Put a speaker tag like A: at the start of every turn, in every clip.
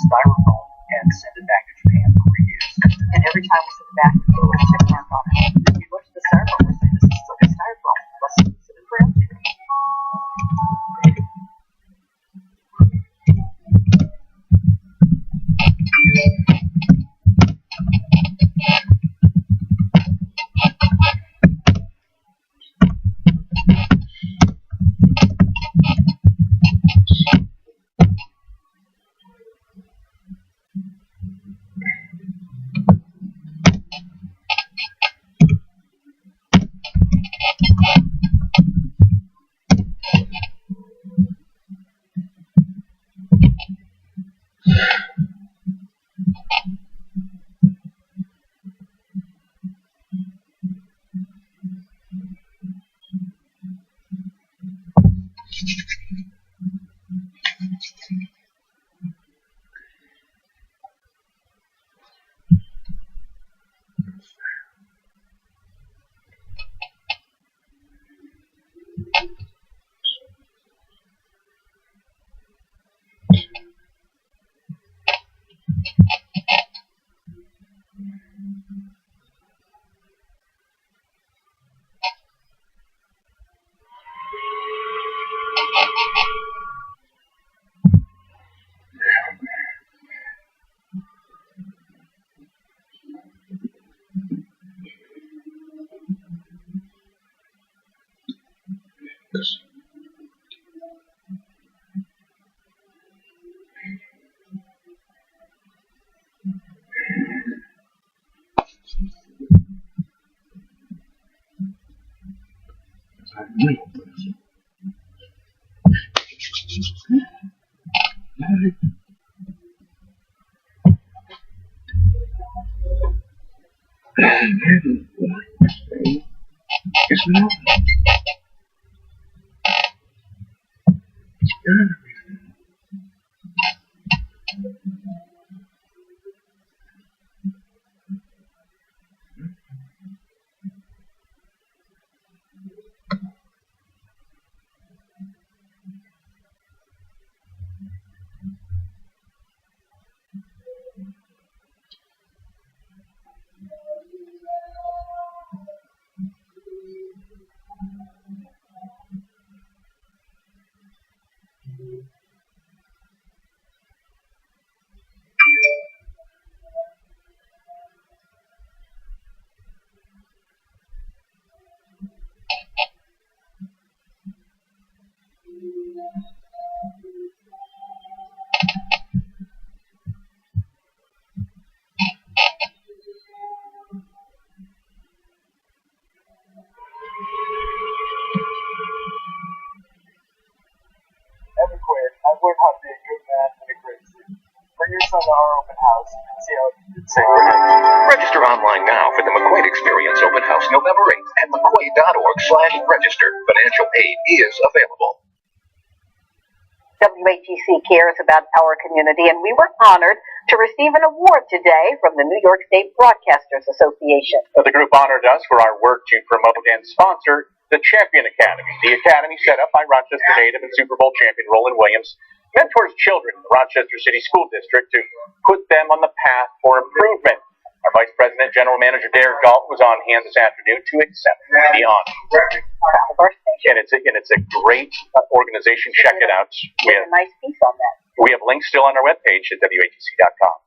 A: styrofoam and send it back to Japan for reuse.
B: And every time we send it back, we put a check mark on it. If you look at the styrofoam, we say this is like a styrofoam. Let's send it for empty.
C: It's not. It's good.
A: I've learned how to be a good man and a great student. Bring your son to our open house and see how he can save.
D: Register online now for the McQuaid Experience Open House November 8th at mcquaid.org/register. Financial aid is available.
B: WATC cares about our community, and we were honored to receive an award today from the New York State Broadcasters Association.
E: The group honored us for our work to promote and sponsor the Champion Academy. The academy, set up by Rochester native and Super Bowl champion Roland Williams, mentors children in the Rochester City School District to put them on the path for improvement. Our Vice President, General Manager Derek Galt was on hand this afternoon to accept the honor. And it's a great organization. Check it out.
B: We have a nice piece on that.
E: We have links still on our webpage at WATC.com.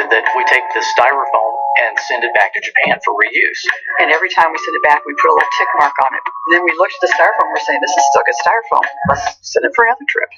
F: suggested that we take the styrofoam and send it back to Japan for reuse.
B: And every time we send it back, we put a little tick mark on it. And then we looked at the styrofoam, we're saying, this is still good styrofoam. Let's send it for another trip.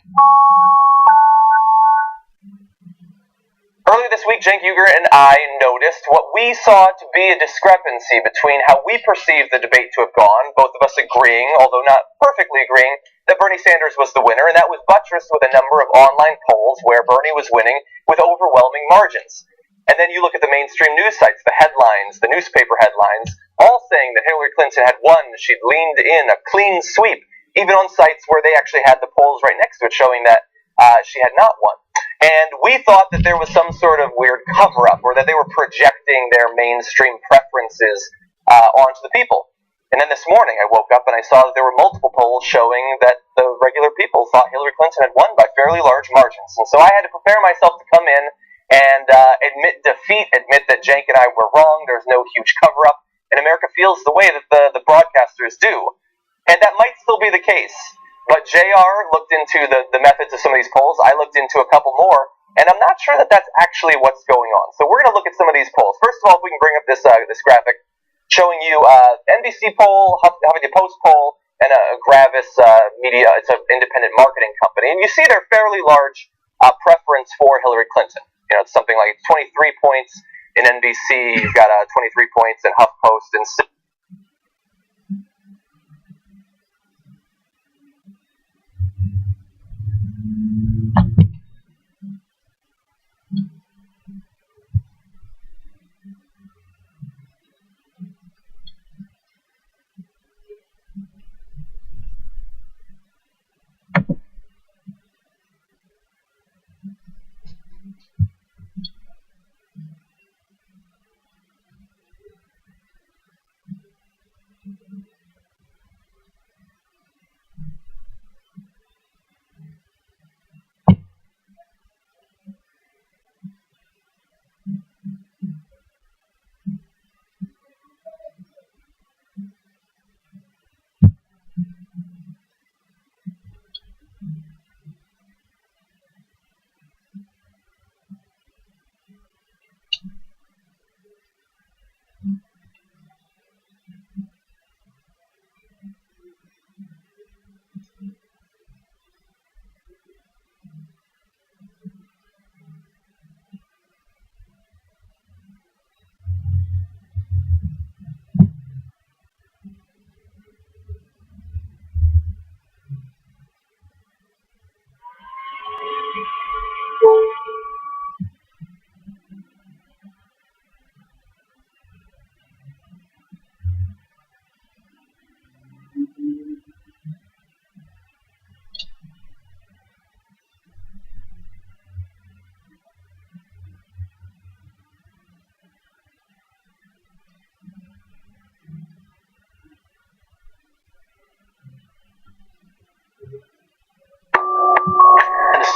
G: Earlier this week, Cenk Uygur and I noticed what we saw to be a discrepancy between how we perceived the debate to have gone, both of us agreeing, although not perfectly agreeing, that Bernie Sanders was the winner, and that was buttressed with a number of online polls where Bernie was winning with overwhelming margins. And then you look at the mainstream news sites, the headlines, the newspaper headlines, all saying that Hillary Clinton had won, she'd leaned in a clean sweep, even on sites where they actually had the polls right next to it showing that she had not won. And we thought that there was some sort of weird cover-up, or that they were projecting their mainstream preferences onto the people. And then this morning I woke up and I saw that there were multiple polls showing that the regular people thought Hillary Clinton had won by fairly large margins. And so I had to prepare myself to come in and admit defeat, admit that Cenk and I were wrong, there's no huge cover-up, and America feels the way that the broadcasters do. And that might still be the case. But JR looked into the methods of some of these polls. I looked into a couple more, and I'm not sure that that's actually what's going on. So we're going to look at some of these polls. First of all, if we can bring up this graphic showing you NBC poll, Huffington Post poll, and a Gravis media. It's an independent marketing company, and you see their fairly large preference for Hillary Clinton. You know, it's something like 23 points in NBC. You've got 23 points in HuffPost and.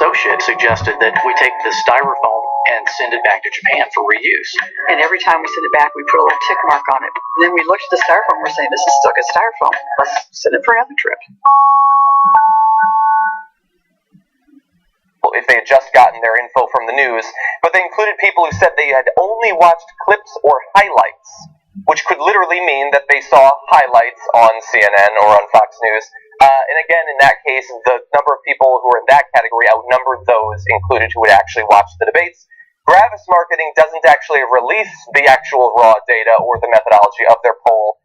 F: Associate suggested that we take the styrofoam and send it back to Japan for reuse.
B: And every time we send it back, we put a little tick mark on it. And then we looked at the styrofoam, we're saying, this is still good styrofoam. Let's send it for another trip.
G: If they had just gotten their info from the news, but they included people who said they had only watched clips or highlights, which could literally mean that they saw highlights on CNN or on Fox News. And again, in that case, the number of people who are in that category outnumbered those included who would actually watch the debates. Gravis Marketing doesn't actually release the actual raw data or the methodology of their poll,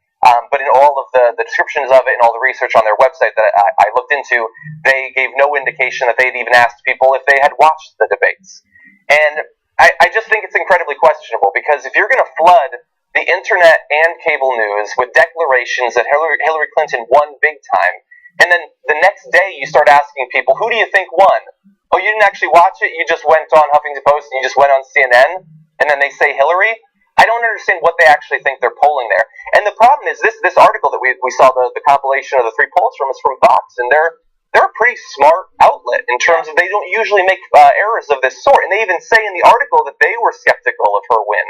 G: but in all of the descriptions of it and all the research on their website that I looked into, they gave no indication that they'd even asked people if they had watched the debates. And I just think it's incredibly questionable, because if you're going to flood the internet and cable news with declarations that Hillary Clinton won big time, and then the next day you start asking people, who do you think won? Oh, you didn't actually watch it? You just went on Huffington Post and you just went on CNN? And then they say Hillary? I don't understand what they actually think they're polling there. And the problem is this article that we saw the compilation of the three polls from is from Fox, and they're a pretty smart outlet in terms of they don't usually make errors of this sort. And they even say in the article that they were skeptical of her win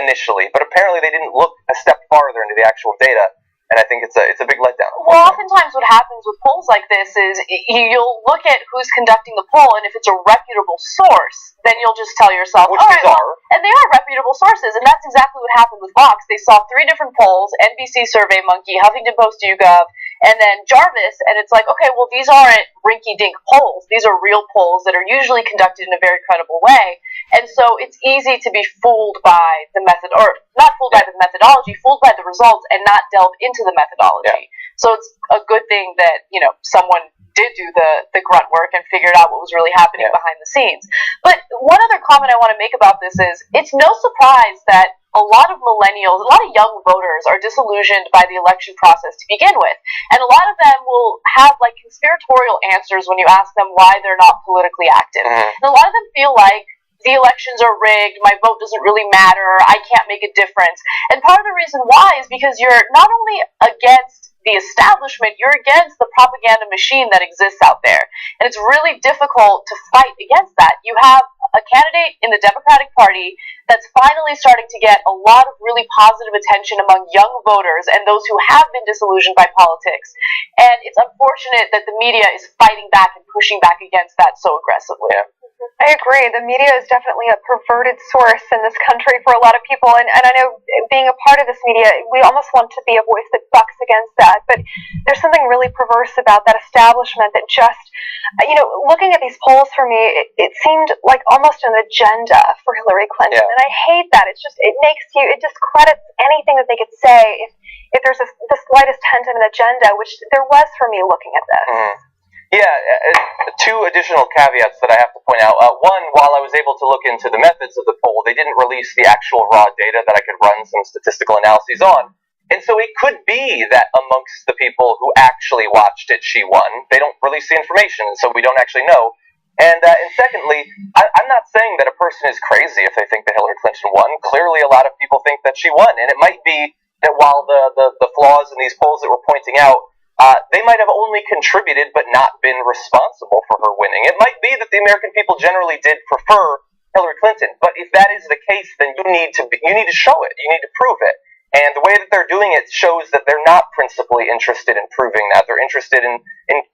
G: initially, but apparently they didn't look a step farther into the actual data. and I think it's a big letdown.
H: Well, oftentimes what happens with polls like this is you'll look at who's conducting the poll, and if it's a reputable source, then you'll just tell yourself,
G: Which
H: all
G: these
H: right,
G: are.
H: and they are reputable sources, and that's exactly what happened with Vox. They saw 3 different polls: NBC SurveyMonkey, Huffington Post, YouGov, and then Jarvis, and it's like, okay, well, these aren't rinky-dink polls. These are real polls that are usually conducted in a very credible way, and so it's easy to be fooled by the method, or not fooled by the methodology, fooled by the results, and not delve into the methodology.
G: Yeah.
H: So it's a good thing that, someone did do the grunt work and figured out what was really happening behind the scenes. But one other comment I want to make about this is, it's no surprise that a lot of millennials, a lot of young voters are disillusioned by the election process to begin with. And a lot of them will have conspiratorial answers when you ask them why they're not politically active. And a lot of them feel like the elections are rigged, my vote doesn't really matter, I can't make a difference. And part of the reason why is because you're not only against the establishment, you're against the propaganda machine that exists out there. And it's really difficult to fight against that. You have a candidate in the Democratic Party that's finally starting to get a lot of really positive attention among young voters and those who have been disillusioned by politics. And it's unfortunate that the media is fighting back and pushing back against that so aggressively.
I: I agree. The media is definitely a perverted source in this country for a lot of people. And I know being a part of this media, we almost want to be a voice that bucks against that. But there's something really perverse about that establishment that just, looking at these polls for me, it seemed like almost an agenda for Hillary Clinton.
G: Yeah.
I: And I hate that. It discredits anything that they could say if there's the slightest hint of an agenda, which there was for me looking at this.
G: Yeah, 2 additional caveats that I have to point out. One, while I was able to look into the methods of the poll, they didn't release the actual raw data that I could run some statistical analyses on. And so it could be that amongst the people who actually watched it, she won. They don't release the information, so we don't actually know. And secondly, I'm not saying that a person is crazy if they think that Hillary Clinton won. Clearly, a lot of people think that she won. And it might be that while the flaws in these polls that we're pointing out, they might have only contributed but not been responsible for her winning. It might be that the American people generally did prefer Hillary Clinton, but if that is the case, then you need to show it. You need to prove it. And the way that they're doing it shows that they're not principally interested in proving that. They're interested in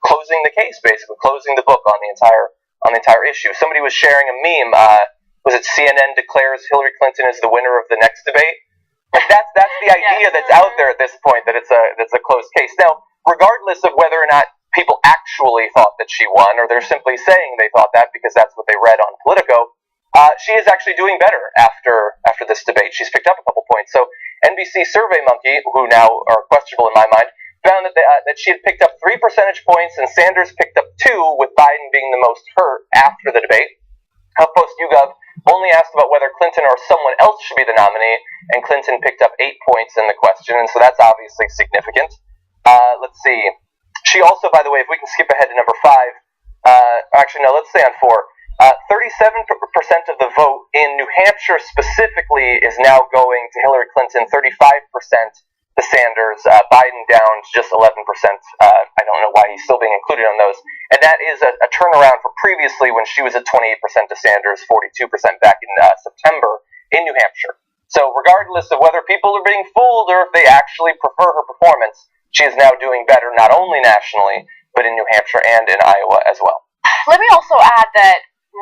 G: closing the case, basically closing the book on the entire issue. Somebody was sharing a meme. Was it CNN declares Hillary Clinton is the winner of the next debate? Like that's the idea that's out there at this point, that it's a closed case. Now, regardless of whether or not people actually thought that she won, or they're simply saying they thought that because that's what they read on Politico, she is actually doing better after this debate. She's picked up a couple points. So NBC SurveyMonkey, who now are questionable in my mind, found that she had picked up 3 percentage points and Sanders picked up 2, with Biden being the most hurt after the debate. HuffPost YouGov only asked about whether Clinton or someone else should be the nominee, and Clinton picked up 8 points in the question, and so that's obviously significant. Let's see. She also, by the way, if we can skip ahead to number 5, let's stay on 4. 37% of the vote in New Hampshire specifically is now going to Hillary Clinton, 35% to Sanders, Biden down to just 11%. I don't know why he's still being included on those. And that is a turnaround from previously when she was at 28% to Sanders, 42% back in September in New Hampshire. So regardless of whether people are being fooled or if they actually prefer her performance, she is now doing better, not only nationally, but in New Hampshire and in Iowa as well.
H: Let me also add that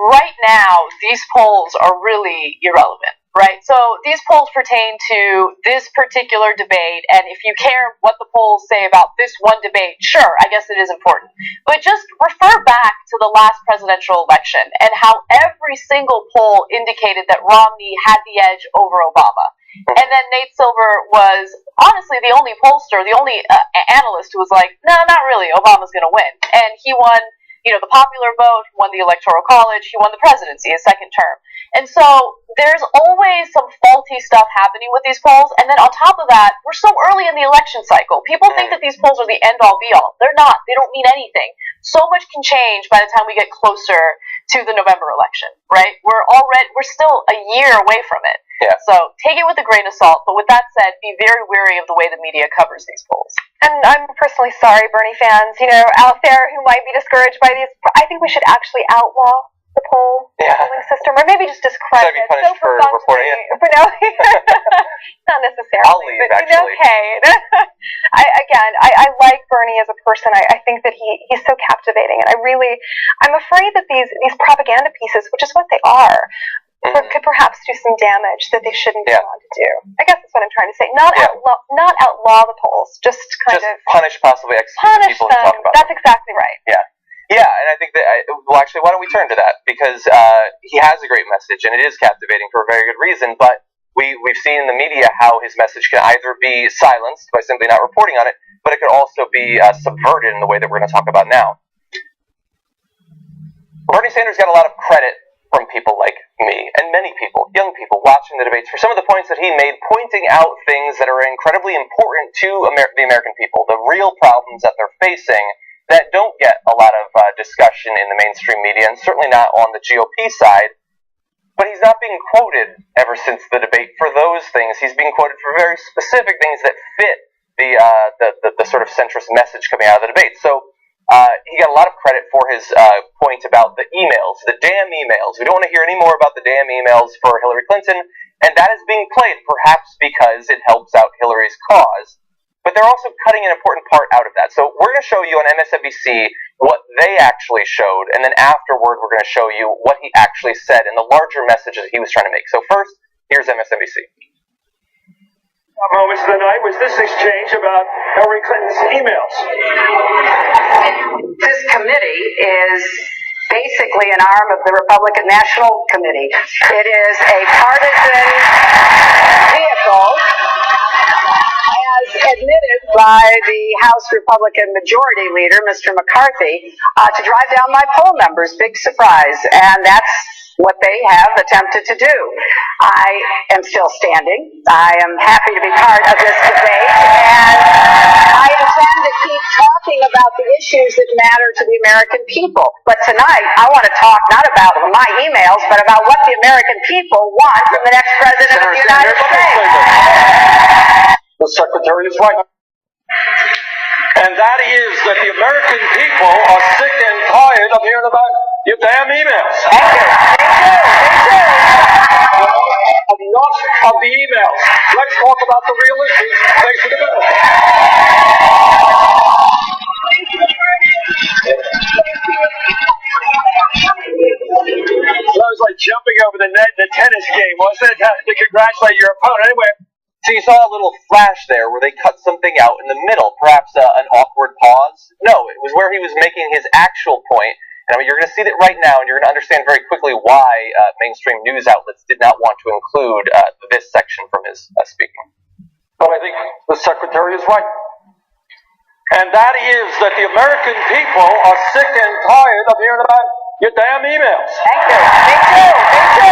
H: right now, these polls are really irrelevant, right? So these polls pertain to this particular debate, and if you care what the polls say about this one debate, sure, I guess it is important. But just refer back to the last presidential election and how every single poll indicated that Romney had the edge over Obama. And then Nate Silver was honestly the only pollster, the only analyst who was like, no, not really, Obama's going to win. And he won, the popular vote, he won the Electoral College, he won the presidency, his second term. And so there's always some faulty stuff happening with these polls. And then on top of that, we're so early in the election cycle. People think that these polls are the end-all, be-all. They're not. They don't mean anything. So much can change by the time we get closer to the November election, right? We're still a year away from it.
G: Yeah.
H: So take it with a grain of salt. But with that said, be very wary of the way the media covers these polls.
I: And I'm personally sorry, Bernie fans, out there who might be discouraged by these. I think we should actually outlaw the polling system, or maybe just discredit
G: Should I be
I: it
G: punished for reporting it?
I: But no, not necessarily.
G: I'll leave,
I: but,
G: actually.
I: Okay. I like Bernie as a person. I think that he's so captivating, and I'm afraid that these propaganda pieces, which is what they are, could perhaps do some damage that they shouldn't go on to do. I guess that's what I'm trying to say. Not outlaw the polls, just
G: punish, possibly execute the people who talk about
I: That's
G: them.
I: exactly right.
G: Yeah, and I think that, actually, why don't we turn to that? Because he has a great message, and it is captivating for a very good reason, but we've seen in the media how his message can either be silenced by simply not reporting on it, but it could also be subverted in the way that we're going to talk about now. Bernie Sanders got a lot of credit from people like me, and many people, young people, watching the debates for some of the points that he made, pointing out things that are incredibly important to the American people, the real problems that they're facing that don't get a lot of discussion in the mainstream media, and certainly not on the GOP side. But he's not being quoted ever since the debate for those things. He's being quoted for very specific things that fit the sort of centrist message coming out of the debate. So he got a lot of credit for his point about the emails, the damn emails. We don't want to hear any more about the damn emails for Hillary Clinton, and that is being played perhaps because it helps out Hillary's cause. But they're also cutting an important part out of that. So we're going to show you on MSNBC what they actually showed, and then afterward we're going to show you what he actually said and the larger message that he was trying to make. So first, here's MSNBC.
J: Moments of the night was this exchange about Hillary Clinton's emails.
B: This committee is basically an arm of the Republican National Committee. It is a partisan vehicle, as admitted by the House Republican Majority Leader, Mr. McCarthy, to drive down my poll numbers. Big surprise. And that's what they have attempted to do. I am still standing. I am happy to be part of this debate, and I intend to keep talking about the issues that matter to the American people. But tonight, I want to talk not about my emails, but about what the American people want from the next president of the United States.
J: The Secretary is right. And that is that the American people are sick and tired of hearing about your damn emails.
B: Thank you.
J: Enough of the emails. Let's talk about the real issues facing America. That was like jumping over the net in a tennis game, wasn't it? To congratulate your opponent. Anyway.
G: So you saw a little flash there where they cut something out in the middle, perhaps an awkward pause. No, it was where he was making his actual point. And I mean, you're going to see that right now, and you're going to understand very quickly why mainstream news outlets did not want to include this section from his speaking.
J: But I think the Secretary is right. And that is that the American people are sick and tired of hearing about your damn emails.
B: Thank you. Me too.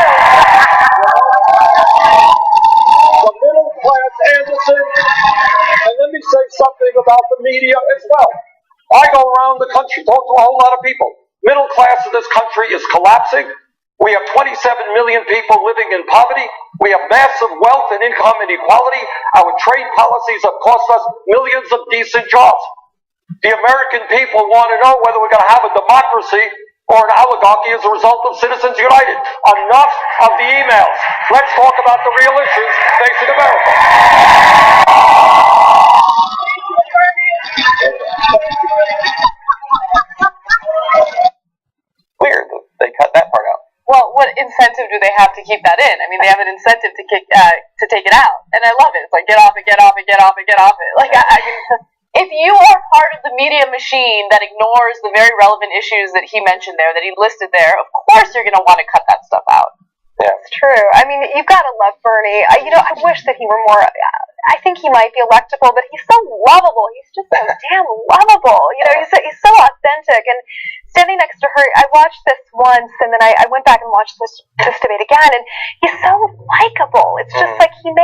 J: The middle class, Anderson, and let me say something about the media as well. I go around the country, talk to a whole lot of people. Middle class in this country is collapsing. We have 27 million people living in poverty. We have massive wealth and income inequality. Our trade policies have cost us millions of decent jobs. The American people want to know whether we're going to have a democracy or an oligarchy as a result of Citizens United. Enough of the emails. Let's talk about the real issues facing America.
G: Weird. They cut that part out.
H: Well, what incentive do they have to keep that in? I mean, they have an incentive to take it out, and I love it. It's like get off it, get off it, get off it, get off it. Like I mean, if you are part of the media machine that ignores the very relevant issues that he mentioned there, that he listed there, of course you're going to want to cut that stuff out.
G: Yeah.
I: It's true. I mean, you've got to love Bernie. I wish that he were more. I think he might be electable, but he's so lovable. He's just so damn lovable. He's so authentic. And standing next to her, I watched this once, and then I went back and watched this debate again, and he's so likable. It's just like he's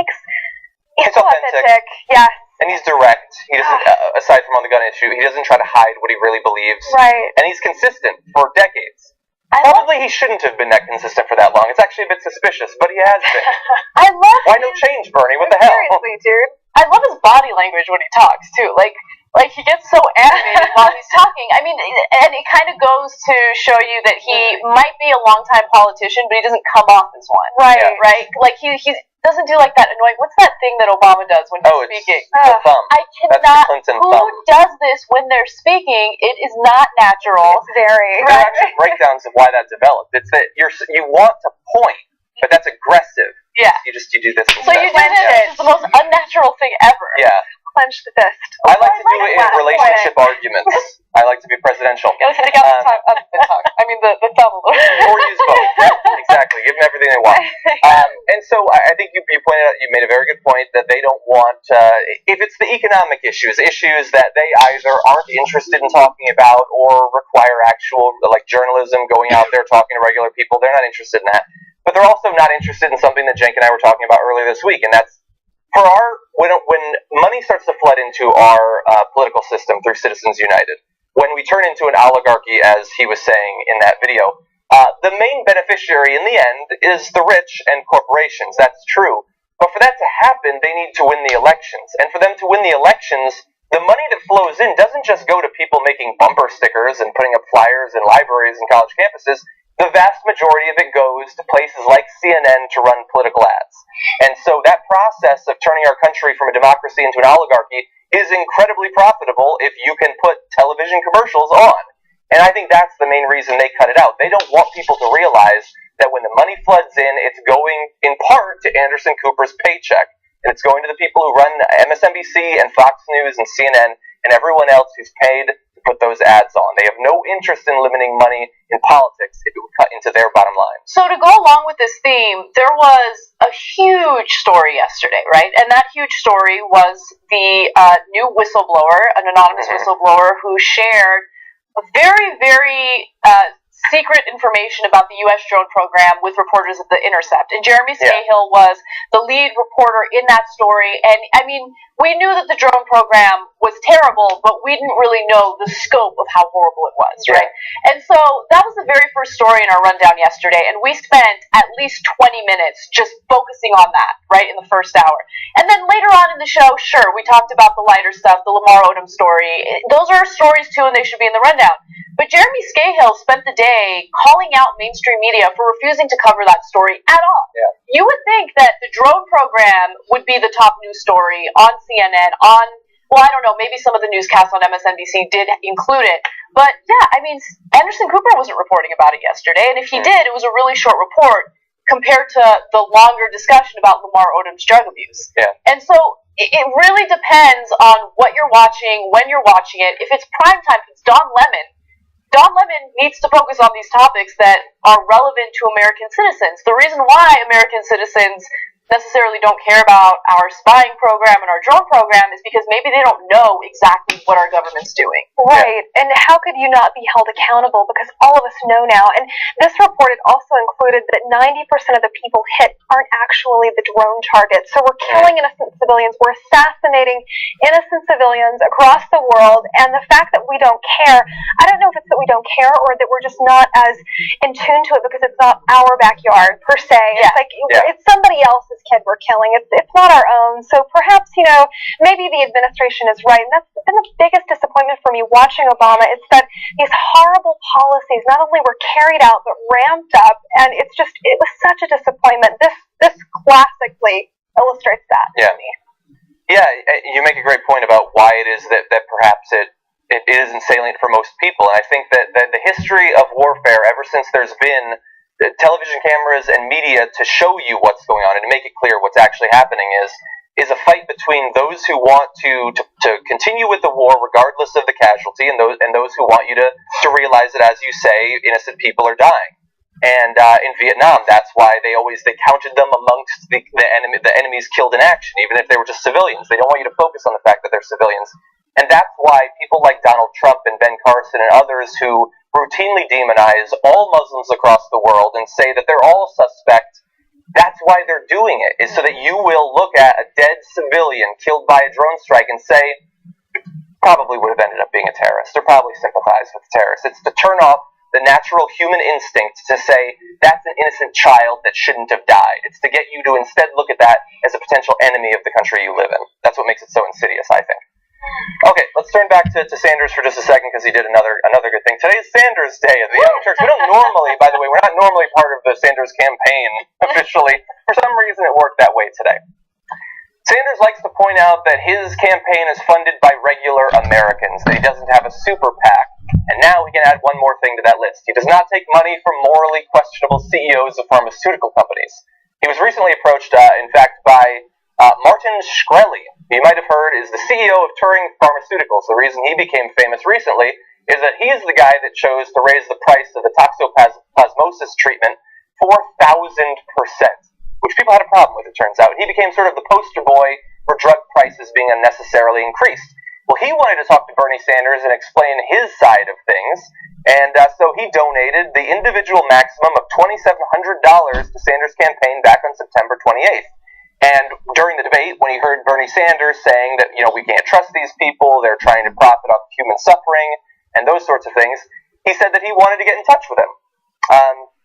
I: so authentic. Yes.
G: And he's direct. He doesn't, aside from on the gun issue, he doesn't try to hide what he really believes.
I: Right.
G: And he's consistent for decades. Probably he shouldn't have been that consistent for that long. It's actually a bit suspicious, but he has been.
H: I love
G: Why no change, Bernie? What the hell?
H: Seriously, dude. I love his body language when he talks, too. Like Like, he gets so animated while he's talking. I mean, and it kind of goes to show you that he might be a longtime politician, but he doesn't come off as one.
I: Right.
H: Right? Like, he doesn't do like that annoying, what's that thing that Obama does when he's speaking?
G: The thumb.
H: I cannot,
G: That's the Clinton
H: who
G: thumb.
H: does this when they're speaking? It is not natural.
I: It's very.
G: There are actually breakdowns of why that developed. It's that you want to point, but that's aggressive.
H: Yeah.
G: You do this instead.
H: So you do this, which is the most unnatural thing ever.
G: Yeah.
I: Clench the fist.
G: I like to do it in relationship arguments. I like to be presidential.
H: You gotta stick out the tongue. I mean, the thumb a little.
G: Or use both. Exactly. Give them everything they want. And so I think you pointed out, you made a very good point that they don't want, if it's the economic issues that they either aren't interested in talking about or require actual, like, journalism, going out there talking to regular people, they're not interested in that. But they're also not interested in something that Cenk and I were talking about earlier this week, and that's when money starts to flood into our political system through Citizens United, when we turn into an oligarchy, as he was saying in that video, the main beneficiary in the end is the rich and corporations. That's true. But for that to happen, they need to win the elections. And for them to win the elections, the money that flows in doesn't just go to people making bumper stickers and putting up flyers in libraries and college campuses. The vast majority of it goes to places like CNN to run political ads. And so that process of turning our country from a democracy into an oligarchy is incredibly profitable if you can put television commercials on. And I think that's the main reason they cut it out. They don't want people to realize that when the money floods in, it's going in part to Anderson Cooper's paycheck. And it's going to the people who run MSNBC and Fox News and CNN and everyone else who's paid to put those ads on. They have no interest in limiting money in politics if it would cut into their bottom line.
H: So to go along with this theme, there was a huge story yesterday, right? And that huge story was the new whistleblower, an anonymous whistleblower who shared very, very secret information about the U.S. drone program with reporters at The Intercept. And Jeremy Scahill was the lead reporter in that story. And, I mean, we knew that the drone program was terrible, but we didn't really know the scope of how horrible it was, right? And so that was the very first story in our rundown yesterday, and we spent at least 20 minutes just focusing on that, right, in the first hour. And then later on in the show, sure, we talked about the lighter stuff, the Lamar Odom story. Those are stories, too, and they should be in the rundown. But Jeremy Scahill spent the day calling out mainstream media for refusing to cover that story at all.
G: Yeah.
H: You would think that the drone program would be the top news story on CNN, well, I don't know, maybe some of the newscasts on MSNBC did include it. But, yeah, I mean, Anderson Cooper wasn't reporting about it yesterday, and if he did, it was a really short report compared to the longer discussion about Lamar Odom's drug abuse.
G: Yeah.
H: And so it really depends on what you're watching, when you're watching it. If it's primetime, if it's Don Lemon needs to focus on these topics that are relevant to American citizens. The reason why American citizens necessarily don't care about our spying program and our drone program is because maybe they don't know exactly what our government's doing.
I: Right. And how could you not be held accountable? Because all of us know now. And this report had also included that 90% of the people hit aren't actually the drone targets. So we're killing innocent civilians. We're assassinating innocent civilians across the world. And the fact that we don't care, I don't know if it's that we don't care or that we're just not as in tune to it because it's not our backyard per se. It's like it's somebody else's kid we're killing. It's not our own. So perhaps, maybe the administration is right. And that's been the biggest disappointment for me watching Obama. It's that these horrible policies not only were carried out, but ramped up. And it was such a disappointment. This classically illustrates that to me.
G: Yeah, you make a great point about why it is that perhaps it isn't salient for most people. And I think that the history of warfare, ever since there's been television cameras and media to show you what's going on and to make it clear what's actually happening is a fight between those who want to continue with the war regardless of the casualty and those who want you to realize that, as you say, innocent people are dying. And in Vietnam, that's why they counted them amongst the enemies killed in action, even if they were just civilians. They don't want you to focus on the fact that they're civilians. And that's why people like Donald Trump and Ben Carson and others who routinely demonize all Muslims across the world and say that they're all suspect, that's why they're doing it, is so that you will look at a dead civilian killed by a drone strike and say, probably would have ended up being a terrorist, or probably sympathized with the terrorist. It's to turn off the natural human instinct to say, that's an innocent child that shouldn't have died. It's to get you to instead look at that as a potential enemy of the country you live in. That's what makes it so insidious, I think. Okay, let's turn back back to Sanders for just a second because he did another good thing. Today's Sanders Day of the Young Turks. We don't normally, by the way, we're not normally part of the Sanders campaign officially. For some reason, it worked that way today. Sanders likes to point out that his campaign is funded by regular Americans, that he doesn't have a super PAC. And now we can add one more thing to that list. He does not take money from morally questionable CEOs of pharmaceutical companies. He was recently approached, in fact, by Martin Shkreli. You might have heard is the CEO of Turing Pharmaceuticals. The reason he became famous recently is that he's the guy that chose to raise the price of the toxoplasmosis treatment 4,000%, which people had a problem with, it turns out. He became sort of the poster boy for drug prices being unnecessarily increased. Well, he wanted to talk to Bernie Sanders and explain his side of things, and so he donated the individual maximum of $2,700 to Sanders' campaign back on September 28th. And during the debate, when he heard Bernie Sanders saying that, we can't trust these people, they're trying to profit off human suffering, and those sorts of things, he said that he wanted to get in touch with him.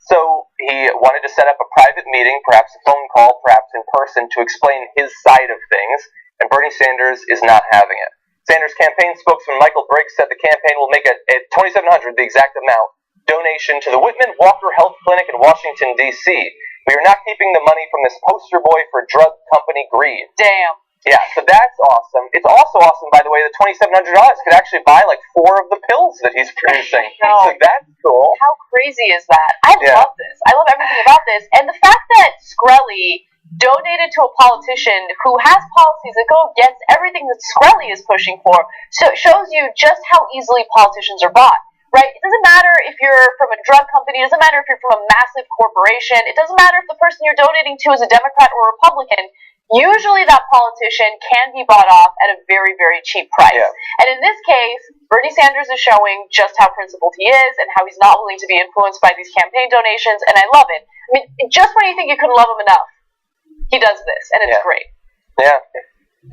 G: So he wanted to set up a private meeting, perhaps a phone call, perhaps in person, to explain his side of things, and Bernie Sanders is not having it. Sanders' campaign spokesman Michael Briggs said the campaign will make a $2,700, the exact amount, donation to the Whitman Walker Health Clinic in Washington, D.C. We are not keeping the money from this poster boy for drug company greed.
H: Damn.
G: Yeah, so that's awesome. It's also awesome, by the way, that $2,700 could actually buy like 4 of the pills that he's producing.
H: No.
G: So that's cool.
H: How crazy is that? I love this. I love everything about this. And the fact that Shkreli donated to a politician who has policies that go against everything that Shkreli is pushing for, so it shows you just how easily politicians are bought. Right? It doesn't matter if you're from a drug company. It doesn't matter if you're from a massive corporation. It doesn't matter if the person you're donating to is a Democrat or a Republican. Usually that politician can be bought off at a very, very cheap price. Yeah. And in this case, Bernie Sanders is showing just how principled he is and how he's not willing to be influenced by these campaign donations, and I love it. I mean, just when you think you couldn't love him enough, he does this, and it's great.
G: Yeah.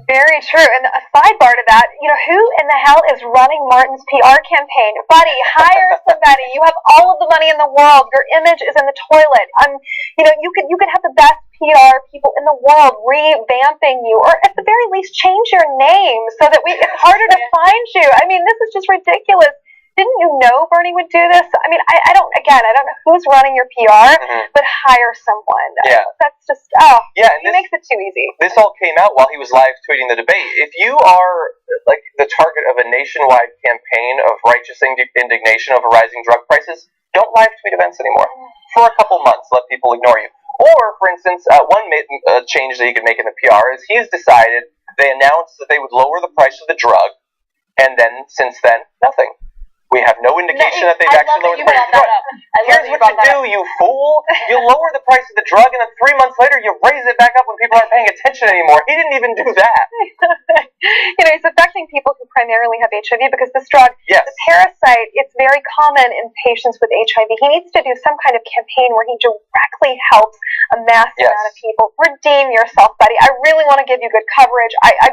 I: Very true. And a sidebar to that, who in the hell is running Martin's PR campaign? Buddy, hire somebody. You have all of the money in the world. Your image is in the toilet. You could have the best PR people in the world revamping you, or at the very least change your name so that it's harder to find you. I mean, this is just ridiculous. Didn't you know Bernie would do this? I mean, I don't know who's running your PR, but hire someone.
G: Yeah.
I: That's just, he makes it too easy.
G: This all came out while he was live tweeting the debate. If you are, like, the target of a nationwide campaign of righteous indignation over rising drug prices, don't live tweet events anymore. For a couple months, let people ignore you. Or, for instance, one change that he could make in the PR is he's decided, they announced that they would lower the price of the drug, and then, since then, nothing. We have no indication that they've actually lowered the price of the drug. Here's what you do, you fool. You lower the price of the drug, and then 3 months later, you raise it back up when people aren't paying attention anymore. He didn't even do that.
I: It's affecting people who primarily have HIV because this drug, the parasite, it's very common in patients with HIV. He needs to do some kind of campaign where he directly helps a mass amount of people. Redeem yourself, buddy. I really want to give you good coverage. I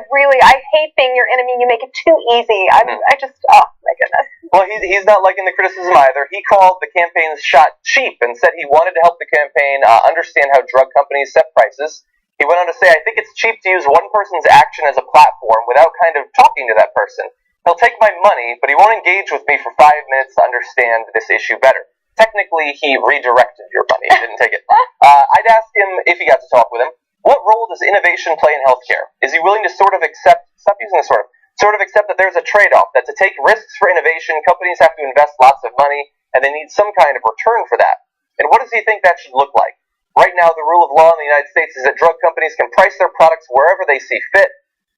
I: hate being your enemy. You make it too easy. Oh my goodness.
G: Well, he's not liking the criticism either. He called the campaign's shot cheap and said he wanted to help the campaign understand how drug companies set prices. He went on to say, I think it's cheap to use one person's action as a platform without kind of talking to that person. He'll take my money, but he won't engage with me for 5 minutes to understand this issue better. Technically, he redirected your money. He didn't take it. I'd ask him, if he got to talk with him, what role does innovation play in healthcare? Is he willing to sort of accept that there's a trade-off, that to take risks for innovation, companies have to invest lots of money, and they need some kind of return for that? And what does he think that should look like? Right now, the rule of law in the United States is that drug companies can price their products wherever they see fit,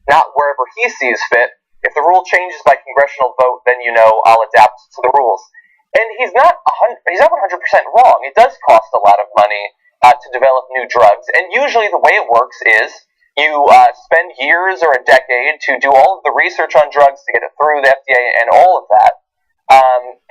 G: not wherever he sees fit. If the rule changes by congressional vote, then I'll adapt to the rules. And he's not 100% wrong. It does cost a lot of money to develop new drugs, and usually the way it works is you spend years or a decade to do all of the research on drugs to get it through the FDA and all of that,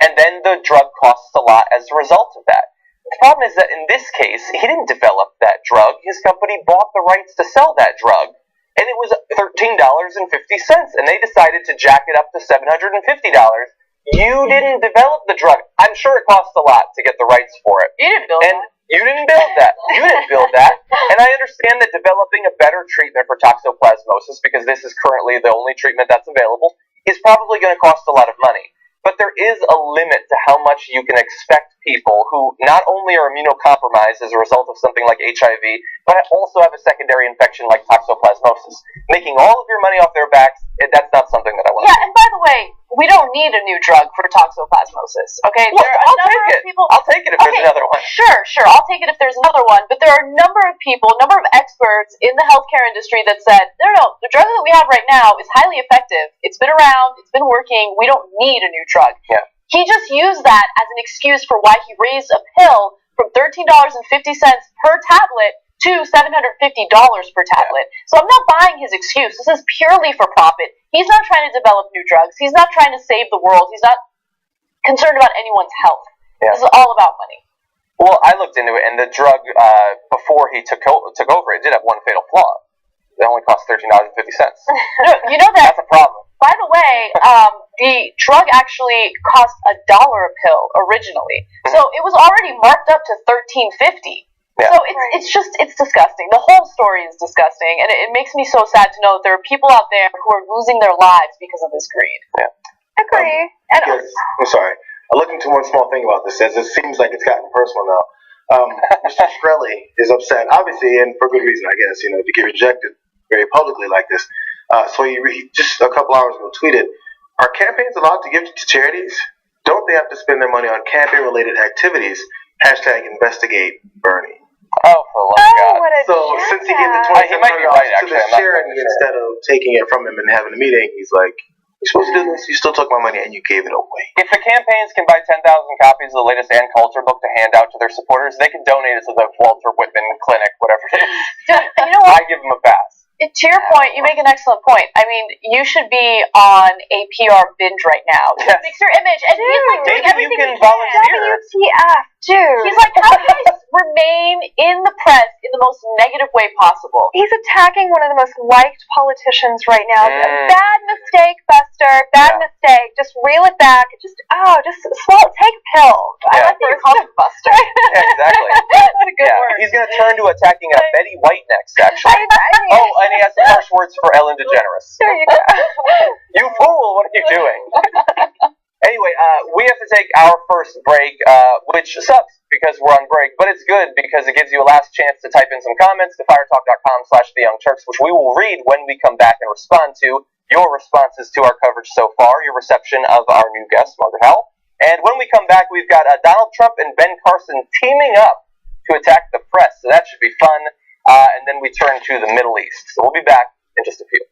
G: and then the drug costs a lot as a result of that. The problem is that in this case, he didn't develop that drug. His company bought the rights to sell that drug, and it was $13.50, and they decided to jack it up to $750. You didn't develop the drug. I'm sure it costs a lot to get the rights for it.
H: You didn't build that.
G: You didn't build that. You didn't build that. And I understand that developing a better treatment for toxoplasmosis, because this is currently the only treatment that's available, is probably going to cost a lot of money. But there is a limit to how much you can expect people who not only are immunocompromised as a result of something like HIV, but also have a secondary infection like toxoplasmosis. Making all of your money off their backs, that's not something that I want to do.
H: Yeah, and by the way, we don't need a new drug for toxoplasmosis, okay?
G: Well,
H: there are a number of people...
G: I'll take it if there's another one.
H: Sure, I'll take it if there's another one, but there are a number of people, a number of experts in the healthcare industry that said, no, the drug that we have right now is highly effective. It's been around, it's been working, we don't need a new drug.
G: Yeah.
H: He just used that as an excuse for why he raised a pill from $13.50 per tablet to $750 per tablet. So I'm not buying his excuse. This is purely for profit. He's not trying to develop new drugs. He's not trying to save the world. He's not concerned about anyone's health. Yeah. This is all about money.
G: Well, I looked into it, and the drug, before he took over, it did have one fatal flaw. It only cost $13.50.
H: You know that...
G: That's a problem.
H: By the way, the drug actually cost $1 a pill originally. So it was already marked up to $13.50. Yeah. So it's disgusting. The whole story is disgusting, and it makes me so sad to know that there are people out there who are losing their lives because of this greed.
G: Yeah.
I: Agree.
K: I'm sorry. I looked into one small thing about this, as it seems like it's gotten personal now. Mr. Shkreli is upset, obviously, and for good reason, I guess, to get rejected very publicly like this. So he just a couple hours ago tweeted, "Are campaigns allowed to give to charities? Don't they have to spend their money on campaign-related activities? #investigate Bernie."
G: Oh, for the love of God.
I: What a
K: So since he gave the $2,700 to this charity instead of taking it from him and having a meeting, he's like, "You're supposed to do this. You still took my money and you gave it away."
G: If the campaigns can buy 10,000 copies of the latest Ann Coulter book to hand out to their supporters, they can donate it to the Walter Whitman Clinic, whatever it is.
H: You know what?
G: I give them a pass.
H: To your point, you make an excellent point. I mean, you should be on a PR binge right now.
G: Yes.
H: Fix your image, and he's like doing
G: Maybe
H: everything
G: you can
H: he can.
G: volunteer.
I: WTF, dude.
H: He's like, how can I remain in the press in the most negative way possible?
I: He's attacking one of the most liked politicians right now. Bad mistake, Buster. Bad mistake. Just reel it back. Just swallow. Take a pill.
H: I like that you're calling him Buster.
G: Yeah, exactly.
H: That's a good word.
G: He's going to turn to attacking Betty White next, actually. And he has some harsh words for Ellen DeGeneres.
I: There you go.
G: You fool! What are you doing? Anyway, we have to take our first break, which sucks because we're on break, but it's good because it gives you a last chance to type in some comments to firetalk.com/theyoungturks, which we will read when we come back and respond to your responses to our coverage so far, your reception of our new guest, Margaret Howell. And when we come back, we've got Donald Trump and Ben Carson teaming up to attack the press, so that should be fun. And then we turn to the Middle East. So we'll be back in just a few.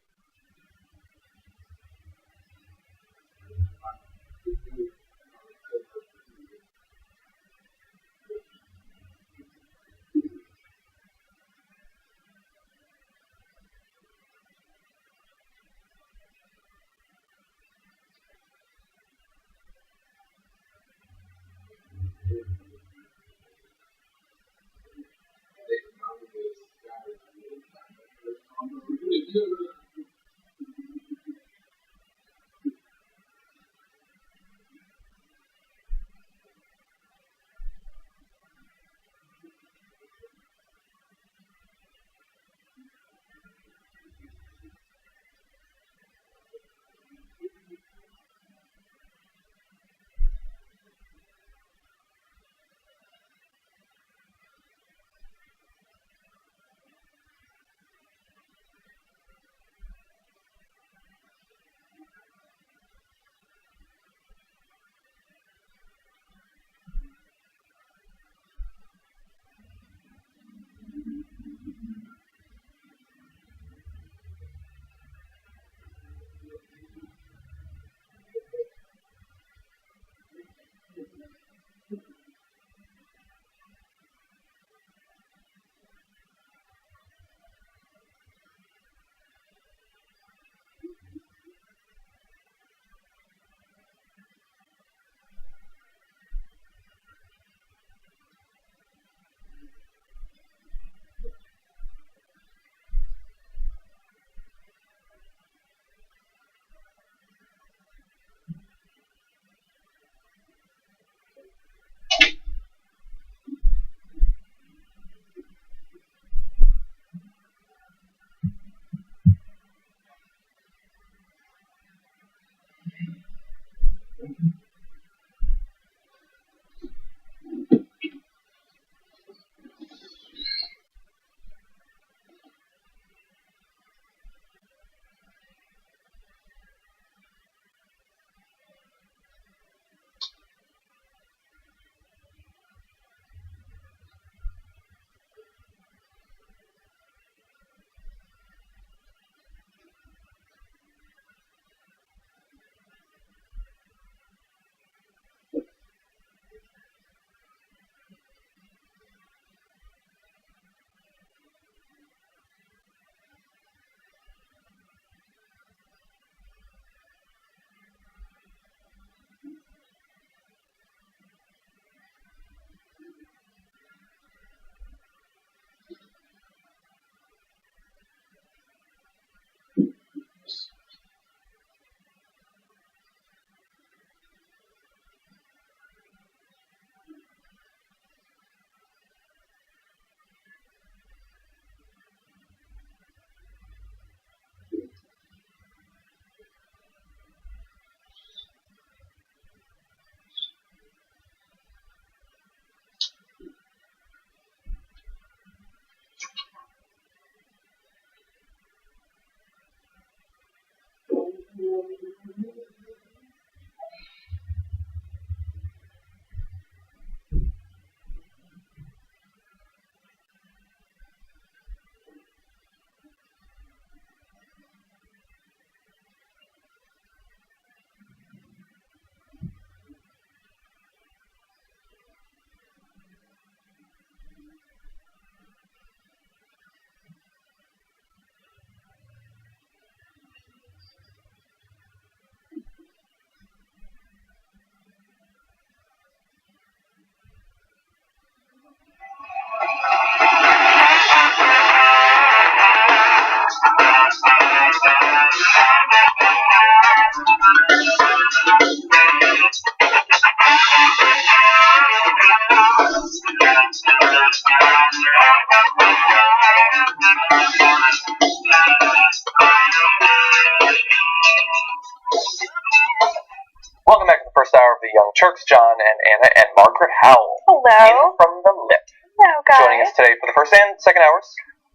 G: Turks, John and Anna, and Margaret Howell.
I: Hello.
G: In from the lip.
I: Hello, guys.
G: Joining us today for the first and second hours.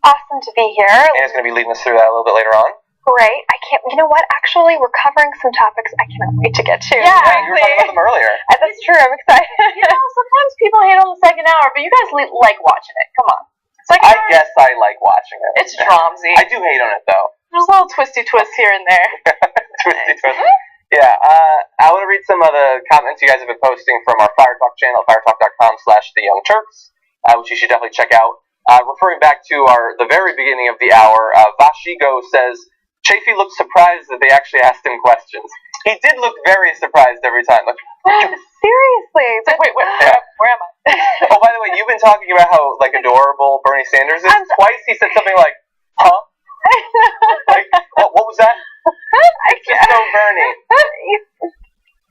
I: Awesome to be here.
G: Anna's going to be leading us through that a little bit later on.
I: Great. I can't. You know what? Actually, we're covering some topics I cannot wait to get to.
H: Yeah,
G: you were talking about them earlier.
I: That's true. I'm excited.
H: Sometimes people hate on the second hour, but you guys like watching it. Come on.
G: I guess I like watching it.
H: It's dramsy.
G: I do hate on it, though.
H: There's a little twisty twist here and there.
G: Twisty twist. Yeah, I want to read some of the comments you guys have been posting from our Fire Talk channel, firetalk.com/theyoungturks, which you should definitely check out. Referring back to the very beginning of the hour, Vashigo says, Chafee looked surprised that they actually asked him questions. He did look very surprised every time. Like,
I: seriously.
H: It's like, wait, where am I?
G: Oh, by the way, you've been talking about how adorable Bernie Sanders is. Twice he said something like, huh? Like, what was that? It's just so Bernie.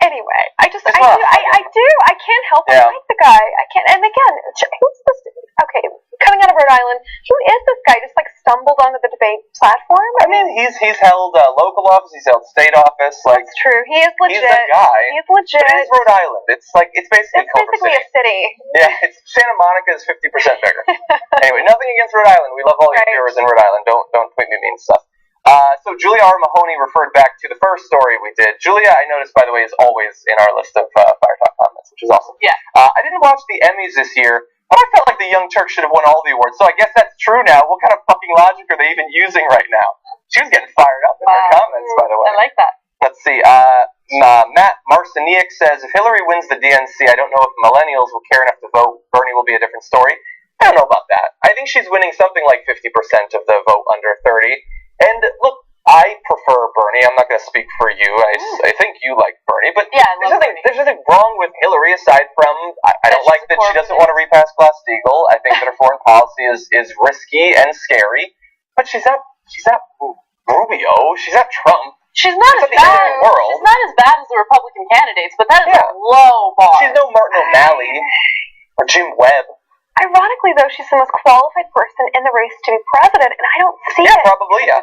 I: Anyway, I do. I can't help but like the guy. I can't. And again, who's this? Okay, coming out of Rhode Island, who is this guy? Just stumbled onto the debate platform.
G: I mean, he's held local office. He's held state office.
I: That's true. He is legit.
G: He's that guy.
I: He's legit.
G: But it is Rhode Island. It's basically Culver City.
I: A city.
G: Yeah, it's Santa Monica is 50% bigger. Anyway, nothing against Rhode Island. We love all your viewers in Rhode Island. Don't tweet me mean stuff. So Julia R. Mahoney referred back to the first story we did. Julia, I noticed, by the way, is always in our list of Fire Talk comments, which is awesome.
H: Yeah.
G: I didn't watch the Emmys this year, but I felt like the Young Turks should have won all the awards, so I guess that's true now. What kind of fucking logic are they even using right now? She was getting fired up in her comments, by the way.
H: I like that.
G: Let's see. Matt Marciniak says, if Hillary wins the DNC, I don't know if millennials will care enough to vote. Bernie will be a different story. I don't know about that. I think she's winning something like 50% of the vote under 30. And look, I prefer Bernie. I'm not going to speak for you. I think you like Bernie, but there's nothing wrong with Hillary aside from I don't like that she doesn't want to repass Glass-Steagall. I think that her foreign policy is risky and scary. But she's not Rubio. She's not Trump.
H: She's not as bad. She's not as bad as the Republican candidates, but that is a low bar.
G: She's no Martin O'Malley or Jim Webb.
I: Ironically, though, she's the most qualified person in the race to be president, and I don't see it.
G: Yeah, probably, yeah.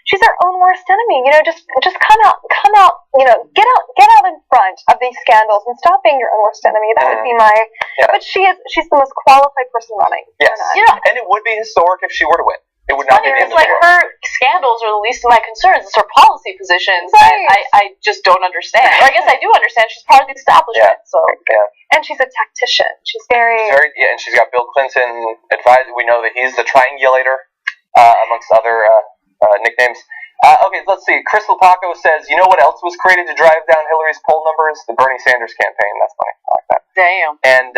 I: She's our own worst enemy. Just come out. Get out in front of these scandals and stop being your own worst enemy. That would be my. Yeah. But she's the most qualified person running.
G: Yes. Yeah. And it would be historic if she were to win. It would not be the end of the world.
H: Her scandals are the least of my concerns. It's her policy positions
I: right.
H: that I just don't understand. Or I guess I do understand. She's part of the establishment.
G: Yeah.
H: So.
G: Yeah.
I: And she's a tactician. She's very
G: and she's got Bill Clinton advised. We know that he's the triangulator, amongst other nicknames. Okay, let's see. Chris Lopaco says, you know what else was created to drive down Hillary's poll numbers? The Bernie Sanders campaign. That's funny. I like that.
H: Damn.
G: And,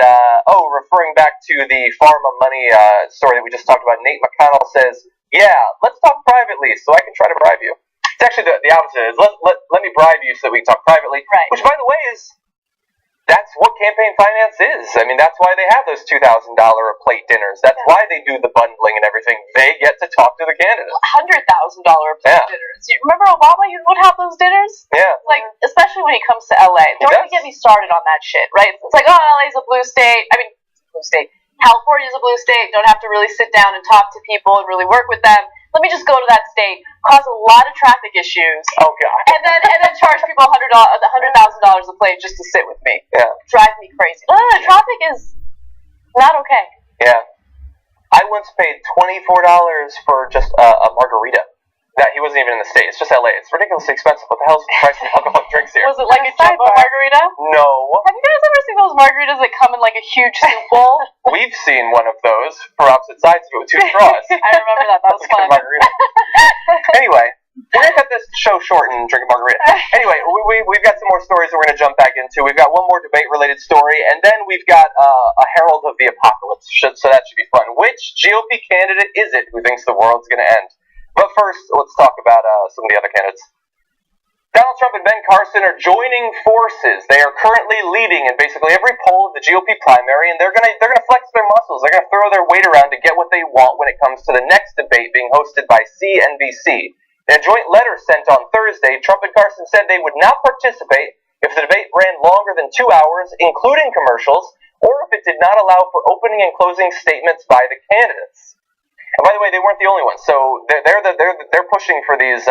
G: referring back to the pharma money story that we just talked about, Nate McConnell says, yeah, let's talk privately so I can try to bribe you. It's actually the opposite. Is let me bribe you so that we can talk privately.
H: Right.
G: Which, by the way, that's what campaign finance is. I mean, that's why they have those $2,000 a plate dinners. That's why they do the bundling and everything. They get to talk to the candidates.
H: $100,000 a plate dinners. You remember Obama? You would have those dinners?
G: Yeah.
H: Especially when it comes to LA. Don't even get me started on that shit, right? It's like, LA's a blue state. I mean, blue state. California's a blue state. Don't have to really sit down and talk to people and really work with them. Let me just go to that state, cause a lot of traffic issues.
G: Oh God!
H: And then charge people $100,000 a plate just to sit with me.
G: Yeah.
H: Drive me crazy. Traffic is not okay.
G: Yeah. I once paid $24 for just a margarita. That he wasn't even in the state. It's just LA. It's ridiculously expensive. What the hell's the price of alcoholic drinks here?
H: Was it like a jumbo margarita?
G: No.
H: Have you guys ever seen those margaritas that come in like a huge soup bowl?
G: We've seen one of those for opposite sides of it with two straws.
H: I remember that. That was fun.
G: Margarita. Anyway, we're going to cut this show short and drink a margarita. Anyway, we've got some more stories that we're going to jump back into. We've got one more debate-related story, and then we've got a herald of the apocalypse, so that should be fun. Which GOP candidate is it who thinks the world's going to end? But first, let's talk about some of the other candidates. Donald Trump and Ben Carson are joining forces. They are currently leading in basically every poll of the GOP primary, and they're gonna flex their muscles. They're gonna throw their weight around to get what they want when it comes to the next debate being hosted by CNBC. In a joint letter sent on Thursday, Trump and Carson said they would not participate if the debate ran longer than 2 hours, including commercials, or if it did not allow for opening and closing statements by the candidates. And by the way, they weren't the only ones. So they're pushing for these